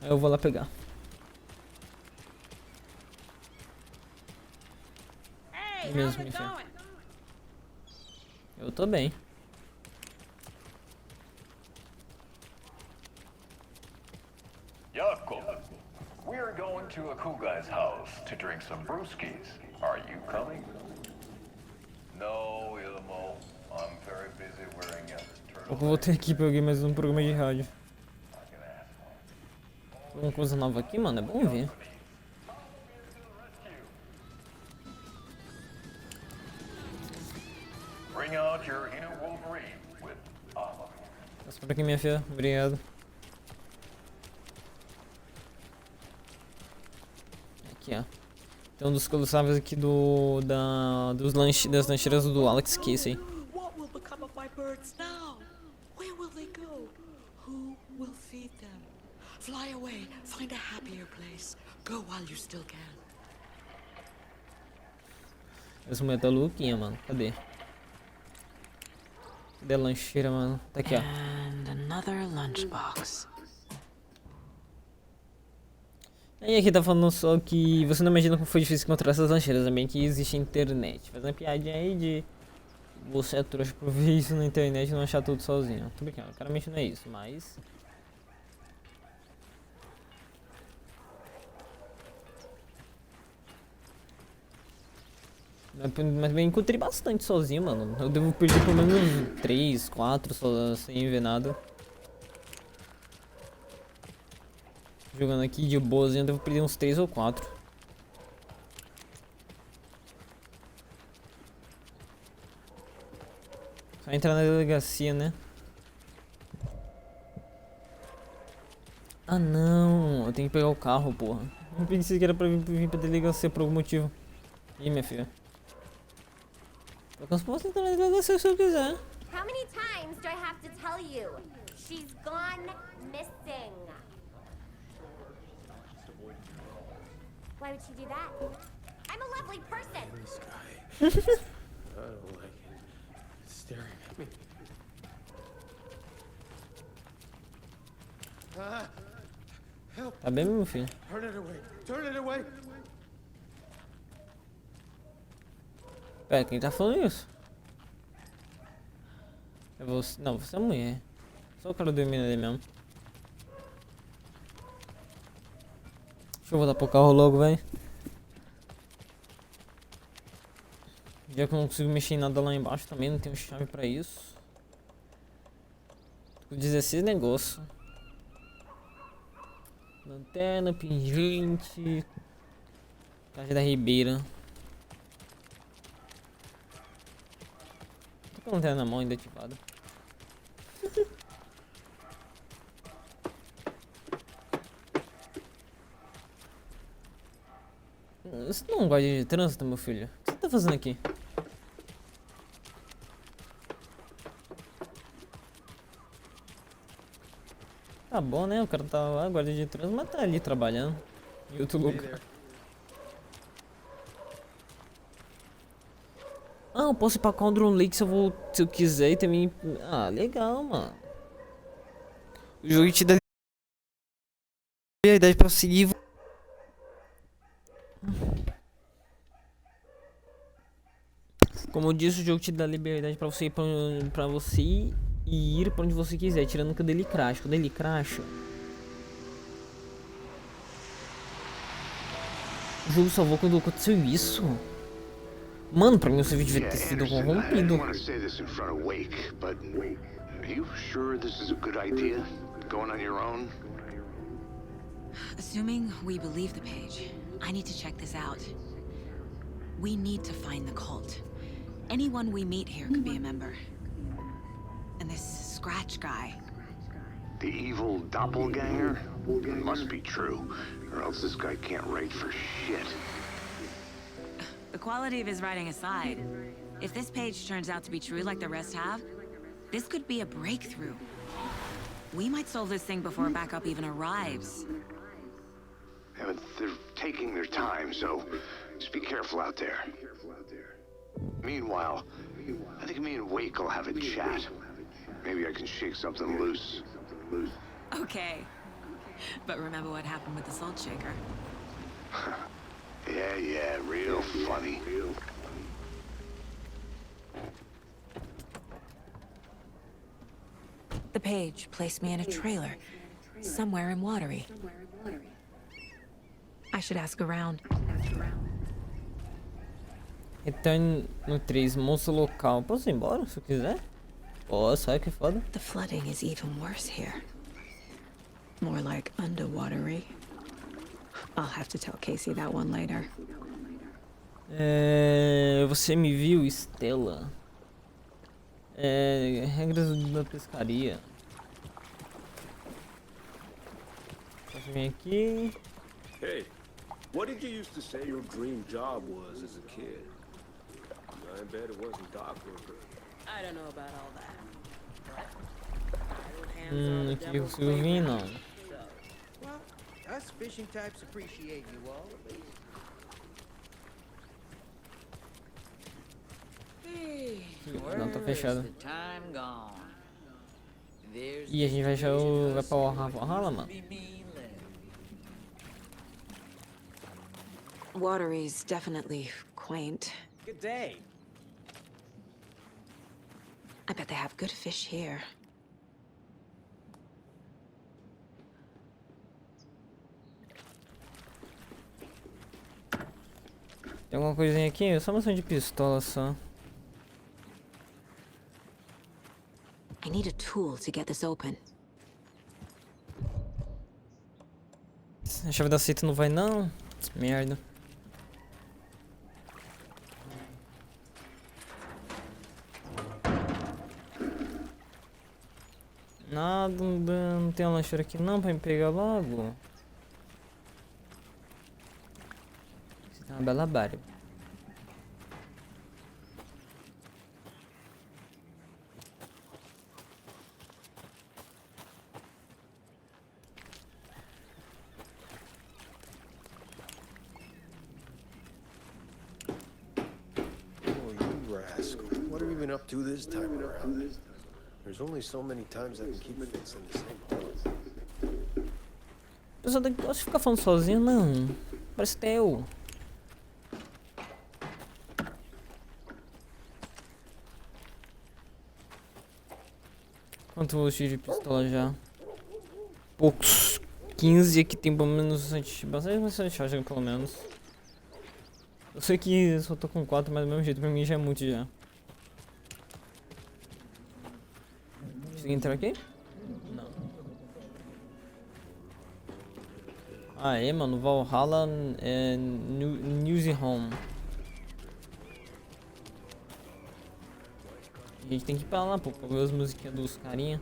Aí eu vou lá pegar. Hey, Mesmo, how's it enfim. going? Eu tô bem. Jakob, we're going to a cool guy's house to drink some brewskis. Are you coming? No, Ilmo. I'm very busy wearing a Eu vou ter aqui pra alguém mais um programa de rádio. Alguma coisa nova aqui, mano, é bom ver. Bring out your inner Wolverine with Alma. Passa por aqui, minha filha. Obrigado. Aqui, ó. Tem um dos colecionáveis aqui das lancheiras do Alex Casey. What will become of my birds now? Where will they go? Who will feed them? Fly away, find a happier place. Go while you still can. Essa mulher tá louquinha, mano. Cadê? Cadê a lancheira, mano? Tá aqui, ó. And another lunchbox. E aqui tá falando só que você não imagina como foi difícil encontrar essas lancheiras, também que existe internet. Faz uma piadinha aí de você é trouxa por ver isso na internet e não achar tudo sozinho. Tô brincando, claramente não é isso, mas... Mas eu encontrei bastante sozinho, mano. Eu devo perder pelo menos 3, 4 só sem ver nada. Jogando aqui de boazinha, eu devo perder uns 3 ou 4. Só entrar na delegacia, né? Ah não, eu tenho que pegar o carro, porra. Eu pensei que era pra vir pra delegacia por algum motivo. Ih, minha filha. Eu posso entrar na delegacia se eu quiser. How many times do I have to tell you? She's gone missing. Why would she do that? I'm a lovely person. This guy. I don't like it. It's staring at me. Help. Tá bem, meu filho? Turn it away. Turn it away. Pera, quem tá falando isso? É você? Não, você é a mulher. Só o cara dormindo ali mesmo. Deixa eu voltar pro carro logo, velho. Já que eu não consigo mexer em nada lá embaixo também, não tenho chave pra isso. Tô com 16 negócios. Lanterna, pingente. Caixa da Ribeira. Tô com a lanterna na mão ainda ativada. Você não gosta de trânsito, meu filho? O que você tá fazendo aqui? Tá bom, né? O cara tá lá, guarda de trânsito, mas tá ali trabalhando. Em outro lugar. Ah, eu posso ir pra Cauldron Lake se eu quiser e também... Ah, legal, mano. O jogo te dá liberdade pra seguir... Como eu disse, o jogo te dá liberdade pra você ir pra você ir pra onde você quiser, tirando que o dele crash. Quando ele crasha, o jogo salvou quando aconteceu isso. Mano, pra mim o seu vídeo devia ter sido corrompido. Assuming we believe the page, I need to check this out. We need to find the cult. Anyone we meet here could be a member. And this Scratch guy. The evil doppelganger? It must be true, or else this guy can't write for shit. The quality of his writing aside, if this page turns out to be true like the rest have, this could be a breakthrough. We might solve this thing before backup even arrives. Yeah, but they're taking their time, so just be careful out there. Meanwhile, I think me and Wake will have a chat. Maybe I can shake something loose. Okay. But remember what happened with the salt shaker? Yeah, real funny. The page placed me in a trailer, somewhere in Watery. I should ask around. Retorne no 3, monstro local. Posso ir embora se eu quiser? Posso, olha que foda. The flooding is even worse here. More like underwatery. I'll have to tell Casey that one later. Você me viu, Stella? Regras da pescaria. Posso vir aqui? Hey, what did you used to say your dream job was as a kid? I bet it wasn't dock worker. I don't know about all that. Aqui eu consigo vir, não. Well, us fishing types appreciate you all. Não, tá fechado. Where's the time gone? There's E a gente vai pra Valhalla, mano. Watery's definitely quaint. Good day. I bet they have good fish here. Tem alguma coisinha aqui? Só uma ação de pistola só. I need a tool to get this open. A chave da seita não vai não? Merda. Nada, não tem uma lancheira aqui não pra me pegar logo. Isso é uma bela barba. What are we been up to this time around? There's only so many times I can keep fixing the same hole. Pessoal, não gosta de ficar falando sozinho, não. Parece teu. Quanto vou de pistola já? Poucos. 15 aqui tem pelo menos bastante charge pelo menos. Eu sei que só tô com 4, mas do mesmo jeito pra mim já é muito já. Consegui entrar aqui? Não. Aê, mano, Valhalla é New Home. A gente tem que ir pra lá, pô, pra ver as musiquinhas dos carinha.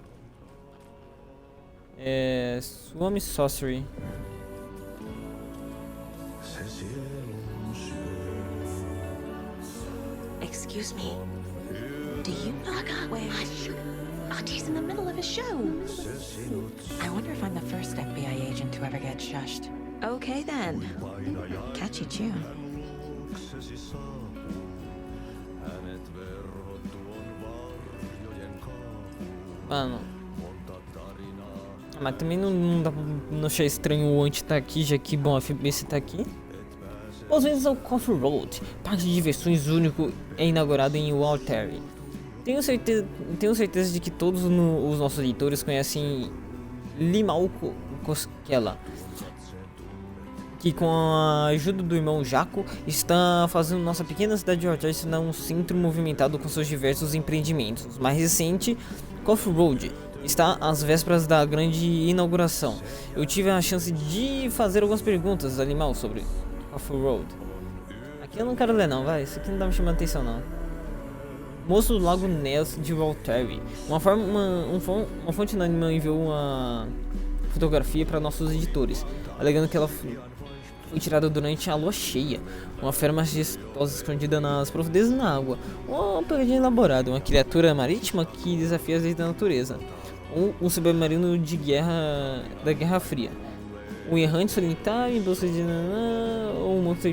É... Swami Sorcery. Excuse me. Do you knock on where? Hush. Auntie in the middle of a show. I wonder if I'm the first FBI agent to ever get shushed. Okay then. Catchy tune. Mano. Mas também não dá pra não achar estranho o Anti tá aqui, já que bom, a FBC tá aqui. Boas-vindas ao Coffee Road, parque de diversões único é inaugurado em Walter. Tenho certeza de que todos os nossos leitores conhecem Limal Koskela, que com a ajuda do irmão Jaco está fazendo nossa pequena cidade de Walter se tornar um centro movimentado com seus diversos empreendimentos. O mais recente, Coffee Road, está às vésperas da grande inauguração. Eu tive a chance de fazer algumas perguntas a Limal sobre Coffee Road. Aqui eu não quero ler não, vai. Isso aqui não tá me chamando atenção não. Moço do Lago Ness de Walter. Uma fonte anônima enviou uma fotografia para nossos editores, alegando que ela foi tirada durante a lua cheia. Uma fera majestosa escondida nas profundezas da água. Uma pegadinha elaborada. Uma criatura marítima que desafia as leis da natureza. Um submarino de guerra da Guerra Fria. Um errante solitário em busca de ou um monstro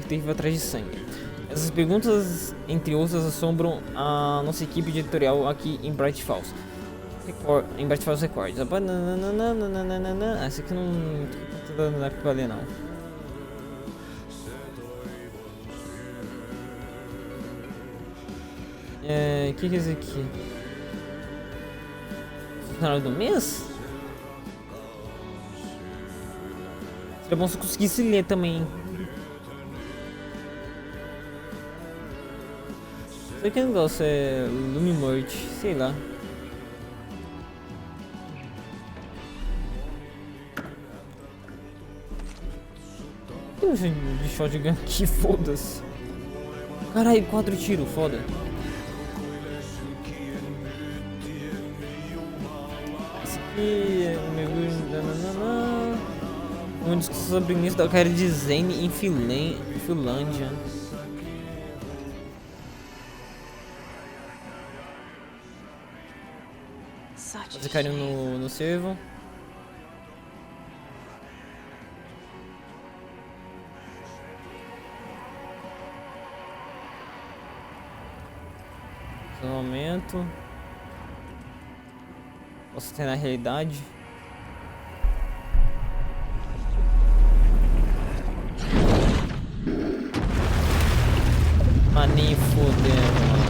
terrível atrás de sangue. Essas perguntas, entre outras, assombram a nossa equipe editorial aqui em Bright Falls. Em Bright Falls Records. Essa aqui não dá pra ler não. Que é isso aqui? Funcionário do mês? Seria bom se eu conseguisse ler também. Será que o negócio é Lumimort? Sei lá. Tem um de shotgun aqui, foda-se. Caralho, 4 tiros, foda. Esse aqui é o mergulho. Uma discussão sobre o início da carreira de Zane em Finlândia. Fazer carinho no servo. momento. Posso ter na realidade. Mas nem fodendo, mano.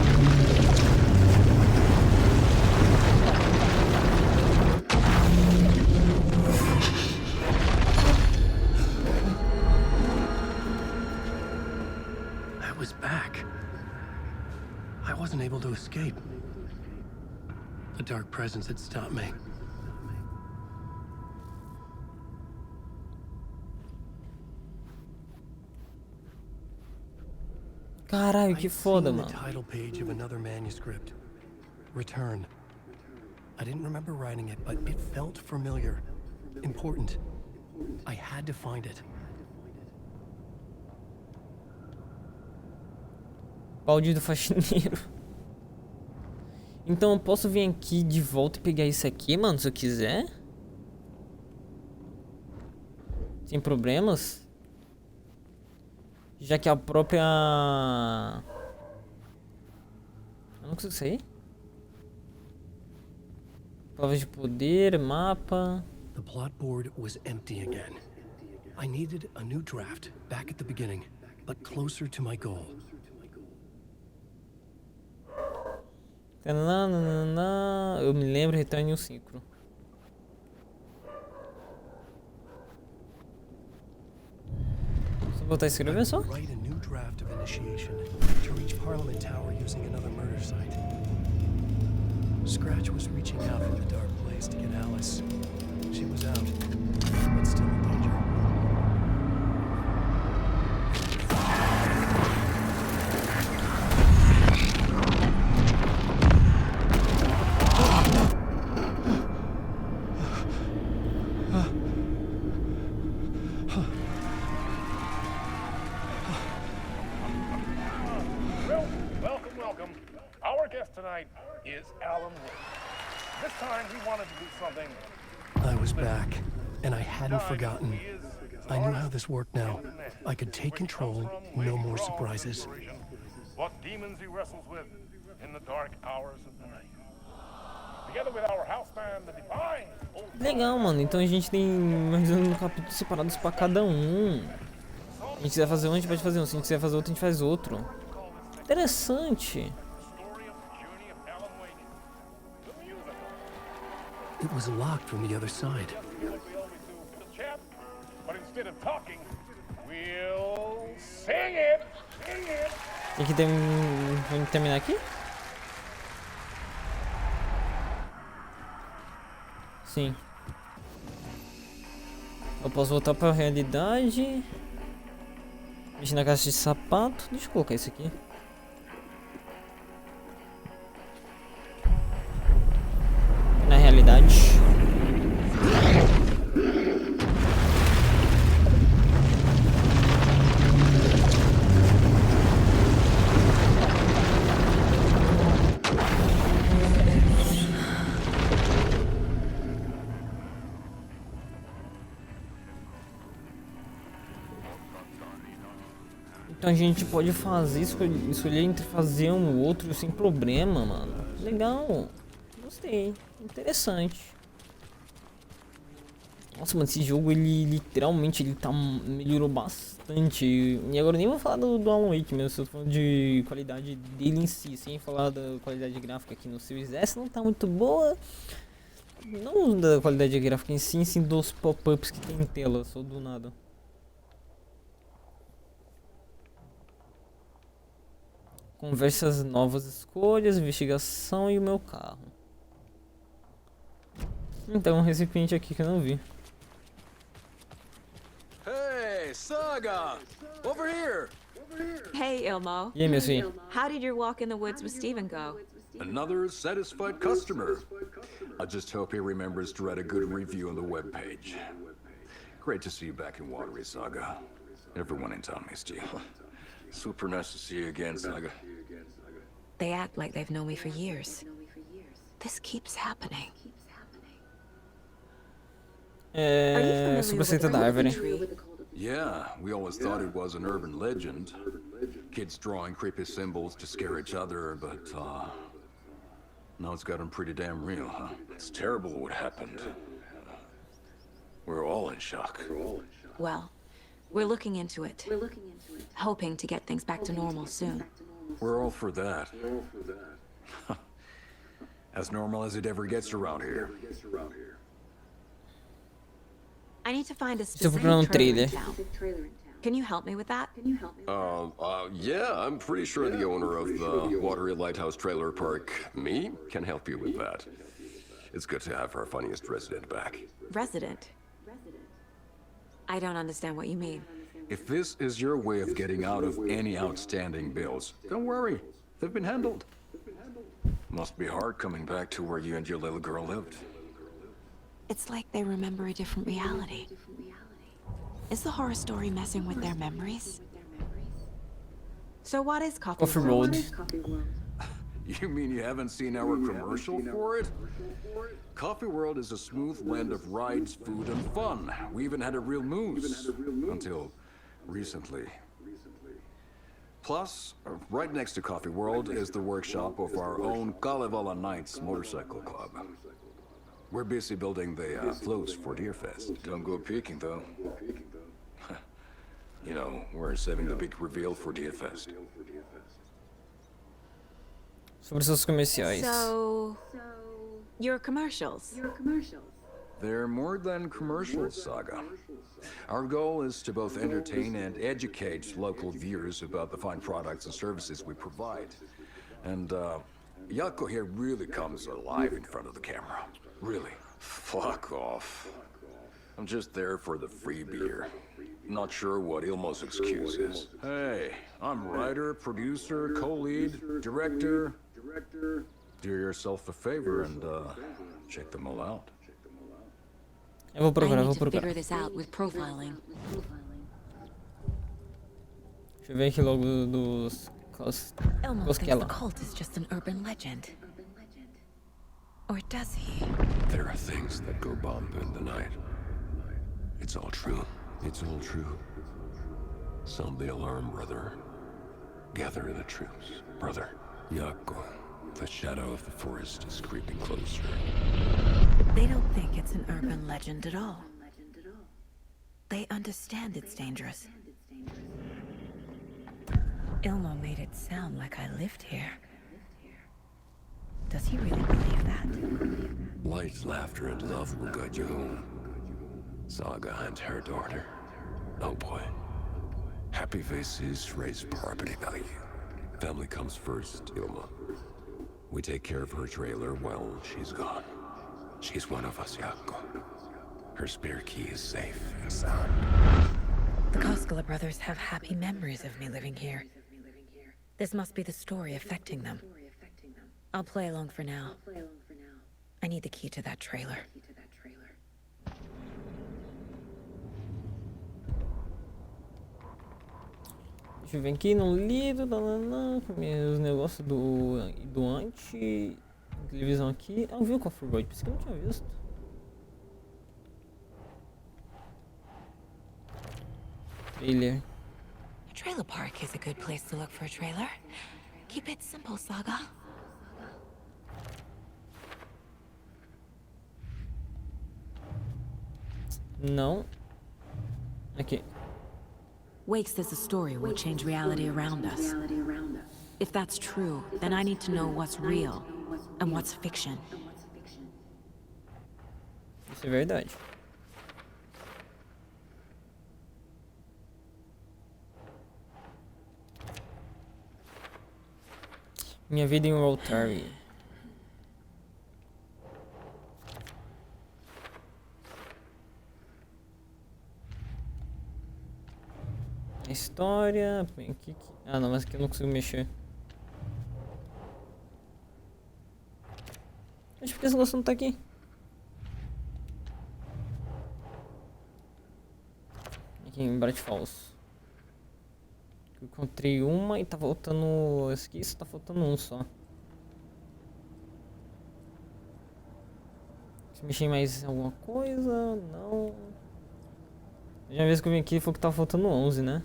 I was back. I wasn't able to escape. The dark presence had stopped me. Caralho, que foda, mano. The title page of another manuscript. Return. I didn't remember writing it, but it felt familiar. Important. I had to find it. Balde do faxineiro. Então eu posso vir aqui de volta e pegar isso aqui, mano, se eu quiser? Sem problemas? Já que a própria... Eu não consigo sair? Palavras de poder, mapa... The plot board was empty again. I needed a new draft, back at the beginning, but closer to my goal. Eu me lembro, retorne um ciclo. Só voltar a escrever só? Write a new draft of initiation to reach Parliament Tower using another murder site. Scratch was reaching out from the dark place to get Alice. She was out, but still in danger. Welcome. Our guest tonight is Alan Wake. This time he wanted to do something. I was back, and I hadn't forgotten. I knew how this worked now. I could take control, no more surprises. What demons he wrestles with in the dark hours of the night. Together with our house band, the Divine. Legal, mano. Então a gente tem mais um capítulo separados pra cada um. Se a gente quiser fazer um, a gente pode fazer um. Se a gente quiser fazer outro, a gente faz outro. Interessante. It was locked from the other side. But instead of talking, we'll sing it. Sing it. Tem que vamos terminar aqui? Sim. Eu posso voltar pra realidade. Mexer na caixa de sapato. Deixa eu colocar isso aqui. Na realidade. Então a gente pode fazer, escolher entre fazer um ou outro sem problema, mano. Legal. Gostei. Interessante. Nossa, mano, esse jogo, ele literalmente, melhorou bastante. E agora eu nem vou falar do Alan Wake mesmo, eu tô falando de qualidade dele em si, sem falar da qualidade gráfica aqui no Series S, não tá muito boa. Não da qualidade gráfica em si, sim dos pop-ups que tem em tela, só do nada. Conversas, novas escolhas, investigação e o meu carro. Então, um recipiente aqui que eu não vi. Hey, Saga! Over here! Hey, Ilmo. E aí, meu filho? How did your walk in the woods with Steven go? Another satisfied customer. I just hope he remembers to write a good review on the webpage. Great to see you back in Watery, Saga. Everyone in town missed you. Super nice to see you again, Saga. They act like they've known me for years. This keeps happening. Supraceta da árvore. Yeah, we always thought it was an urban legend. Kids drawing creepy symbols to scare each other, but Now it's gotten pretty damn real, huh? It's terrible what happened. We're all in shock. Well, we're looking into it. Hoping to get things back to normal soon. We're all for that. As normal as it ever gets around here. I need to find a Estou procurando specific um trailer in trailer. town. Can you help me with that? Yeah, I'm pretty sure the owner of the Watery Lighthouse Trailer Park, me, can help you with that. It's good to have our funniest resident back. Resident? I don't understand what you mean. If this is your way of getting out of any outstanding bills, don't worry. They've been handled. Must be hard coming back to where you and your little girl lived. It's like they remember a different reality. Is the horror story messing with their memories? So what is Coffee World? You mean you haven't seen our commercial for it? Coffee World is a smooth blend of rides, food, and fun. We even had a real moose. Until recently. Plus, right next to Coffee World is the workshop of our own Kalevala Knights Motorcycle Club. We're busy building the floats for Deerfest. Don't go peeking, though. You know, we're saving the big reveal for Deerfest. Sobre seus comerciais. So, your commercials. They're more than commercials, Saga. Our goal is to both entertain and educate local viewers about the fine products and services we provide. And, Yako here really comes alive in front of the camera. Really. Fuck off. I'm just there for the free beer. Not sure what Ilmo's excuse is. Hey, I'm writer, producer, co-lead, director. Do yourself a favor and, check them all out. Eu vou procurar, I vou need to procurar. figure this out with profiling. Deixa eu ver aqui logo dos Elmo thinks the Cosquela. cult is just an urban legend. Or does he? There are things that go bump in the night. It's all true. It's all true. Sound the alarm, brother. Gather the troops, brother. Yako, the shadow of the forest is creeping closer. They don't think it's an urban legend at all. They understand it's dangerous. Ilmo made it sound like I lived here. Does he really believe that? Light, laughter, and love will guide you home. Saga and her daughter. Oh boy. Happy faces raise property value. Family comes first, Ilma. We take care of her trailer while she's gone. She's one of us, Yako. Her spare key is safe and sound. The Koskela brothers have happy memories of me living here. This must be the story affecting them. I'll play along for now. I need the key to that trailer. Deixa eu ver aqui no lido, os negócios do televisão aqui. Ah, eu vi o Coffee Road, por isso que eu não tinha visto. Trailer. A trailer park is a good place to look for a trailer. Keep it simple, Saga. Não. Aqui. Wake says the story will change reality around us. If that's true, then I need to know what's real and what's fiction. Isso é verdade. Minha vida em Rotary. História. Aqui. Ah, não, mas aqui eu não consigo mexer. Acho que esse negócio não tá aqui. Aqui em Bright Falls. Eu encontrei uma e tá faltando. Esse aqui tá faltando um só. Se mexer em mais alguma coisa, não. A última vez que eu vim aqui foi que tava faltando 11, né?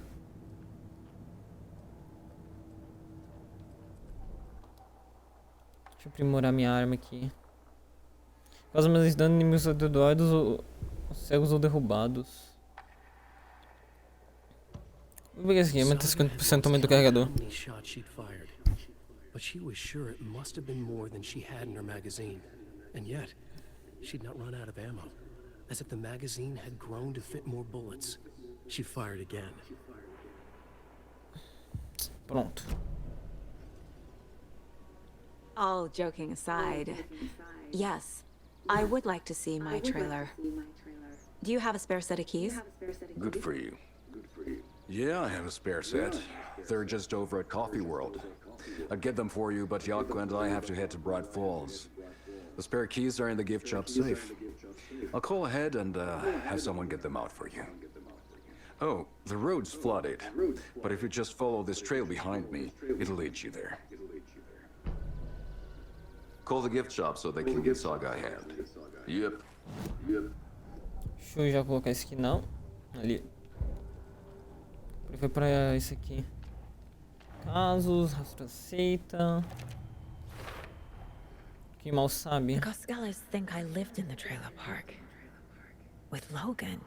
Deixa eu Aprimorar minha arma aqui. Causa mais dano inimigos atordoados ou cegos ou derrubados. Vou pegar esse aqui, aumenta 50% aumento do carregador. How many shots she'd fired, but she was sure it must have been more than she had in her magazine. And yet, she'd not run out of ammo. As if the magazine had grown to fit more bullets. She fired again. Pronto. All joking aside, yes, I would like to see my trailer. Do you have a spare set of keys? Good for you. Yeah, I have a spare set. They're just over at Coffee World. I'd get them for you, but Yako and I have to head to Bright Falls. The spare keys are in the gift shop safe. I'll call ahead and have someone get them out for you. Oh, the road's flooded, but if you just follow this trail behind me, it'll lead you there. Call the gift shop so they can get Saga a hand. Yep. Deixa eu já colocar esse aqui, não. Ali. Foi pra esse aqui. Casos, rastro aceita. Quem mal sabe. The Coscalas think I lived in the trailer park. With Logan.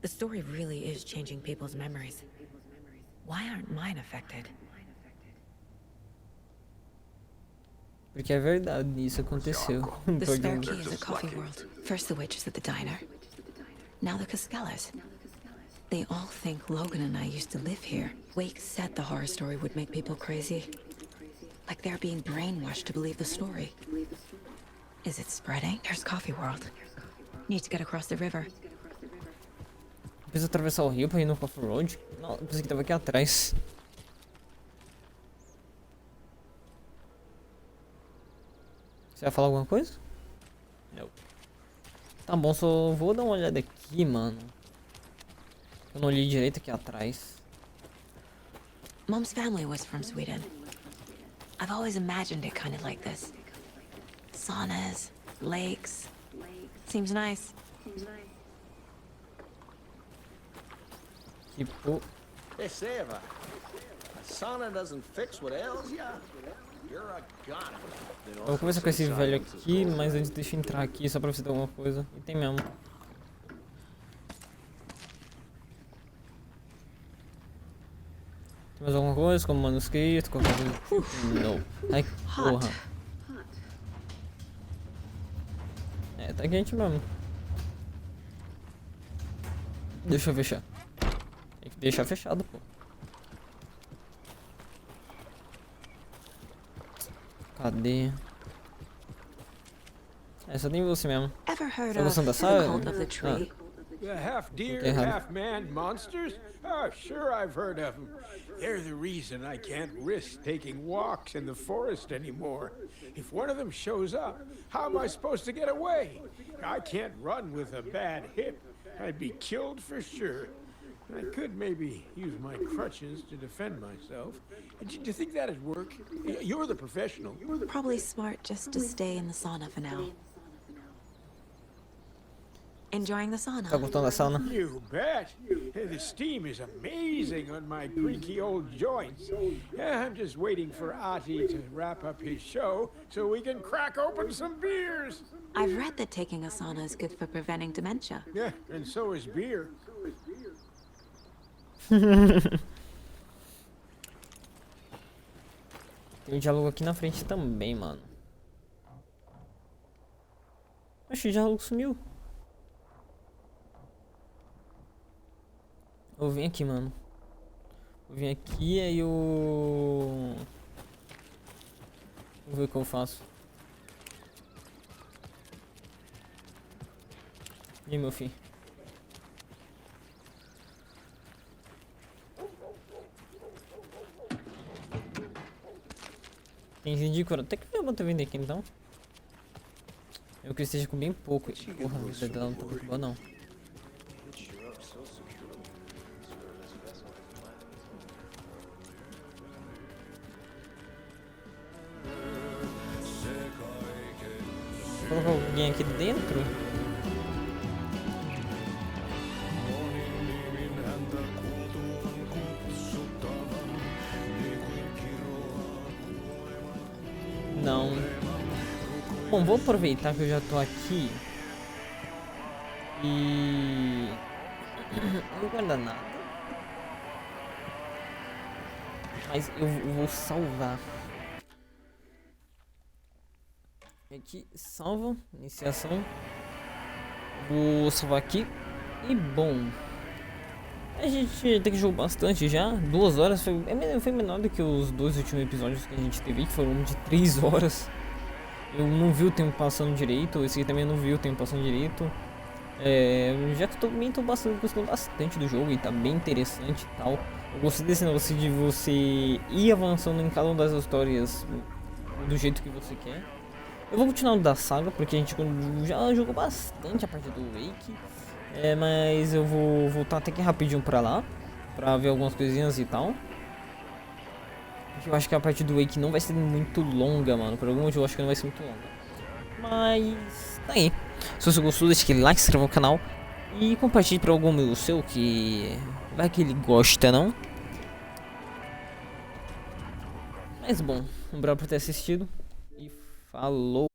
The story really is changing people's memories. Why aren't mine affected? Porque é verdade, isso aconteceu. The spare key is at Coffee World. First the witches at the diner. Now the Coscalas. They all think Logan and I used to live here. Wake said the horror story would make people crazy. Like they're being brainwashed to believe the story. Is it spreading? There's Coffee World. Need to get across the river. Preciso atravessar o rio pra ir no Coffee Road? Não, pensei que tava aqui atrás. Você vai falar alguma coisa? Não. Tá bom, só vou dar uma olhada aqui, mano. Eu não olhei direito aqui atrás. Mom's family was from Sweden. I've always imagined it kind of like this. Saunas, lakes. Seems nice. Tipo... Hey, Seva. A sauna doesn't fix what ails ya? You're a goner. Eu vou conversar com esse velho aqui, mas antes deixa eu entrar aqui só pra ver se tem alguma coisa. E tem mesmo. Tem mais alguma coisa, como manuscrito, qualquer coisa? Não. Ai, porra. É, tá quente mesmo. Deixa eu fechar. Tem que deixar fechado, pô. Cadê? É, só tem você mesmo. Tá gostando da sala? The half-deer, half-man monsters? Oh, sure I've heard of them. They're the reason I can't risk taking walks in the forest anymore. If one of them shows up, how am I supposed to get away? I can't run with a bad hip. I'd be killed for sure. I could maybe use my crutches to defend myself. Do you think that'd work? You're the professional. Probably smart just to stay in the sauna for now. Enjoying the sauna? Tá gostando da sauna? You bet. The steam is amazing on my creaky old joints. I'm just waiting for Ati to wrap up his show so we can crack open some beers. I've read that taking a sauna is good for preventing dementia. Yeah, and so is beer. Tem um diálogo aqui na frente também, mano. Oxi, o diálogo sumiu. Eu vim aqui, mano. Eu vim aqui, aí eu... Vou ver o que eu faço. E aí, meu filho? Tem gente de cura. Até que eu vou ter vindo aqui, então. Eu que esteja com bem pouco. Porra, a vida dela não tá muito boa, não. Vou colocar alguém aqui dentro. não. Bom, vou aproveitar que eu já tô aqui. E... não vou guardar nada. Mas eu vou salvar. Aqui, salva, iniciação. Vou salvar aqui. E bom, a gente tem que jogar bastante já. 2 horas foi menor do que os 2 últimos episódios que a gente teve, que foram de 3 horas. Eu não vi o tempo passando direito. Esse aqui também não vi o tempo passando direito. Já que eu também tô gostando bastante do jogo e tá bem interessante e tal. Eu gostei desse negócio de você ir avançando em cada uma das histórias do jeito que você quer. Eu vou continuar da saga porque a gente já jogou bastante a parte do Wake. Mas eu vou voltar até que rapidinho pra lá, pra ver algumas coisinhas e tal. Eu acho que a parte do Wake não vai ser muito longa, mano. Por algum motivo eu acho que não vai ser muito longa. Mas tá aí. Se você gostou, deixa aquele like, se inscreva no canal e compartilhe pra algum amigo seu que vai que ele gosta, não? Mas bom, obrigado por ter assistido e falou.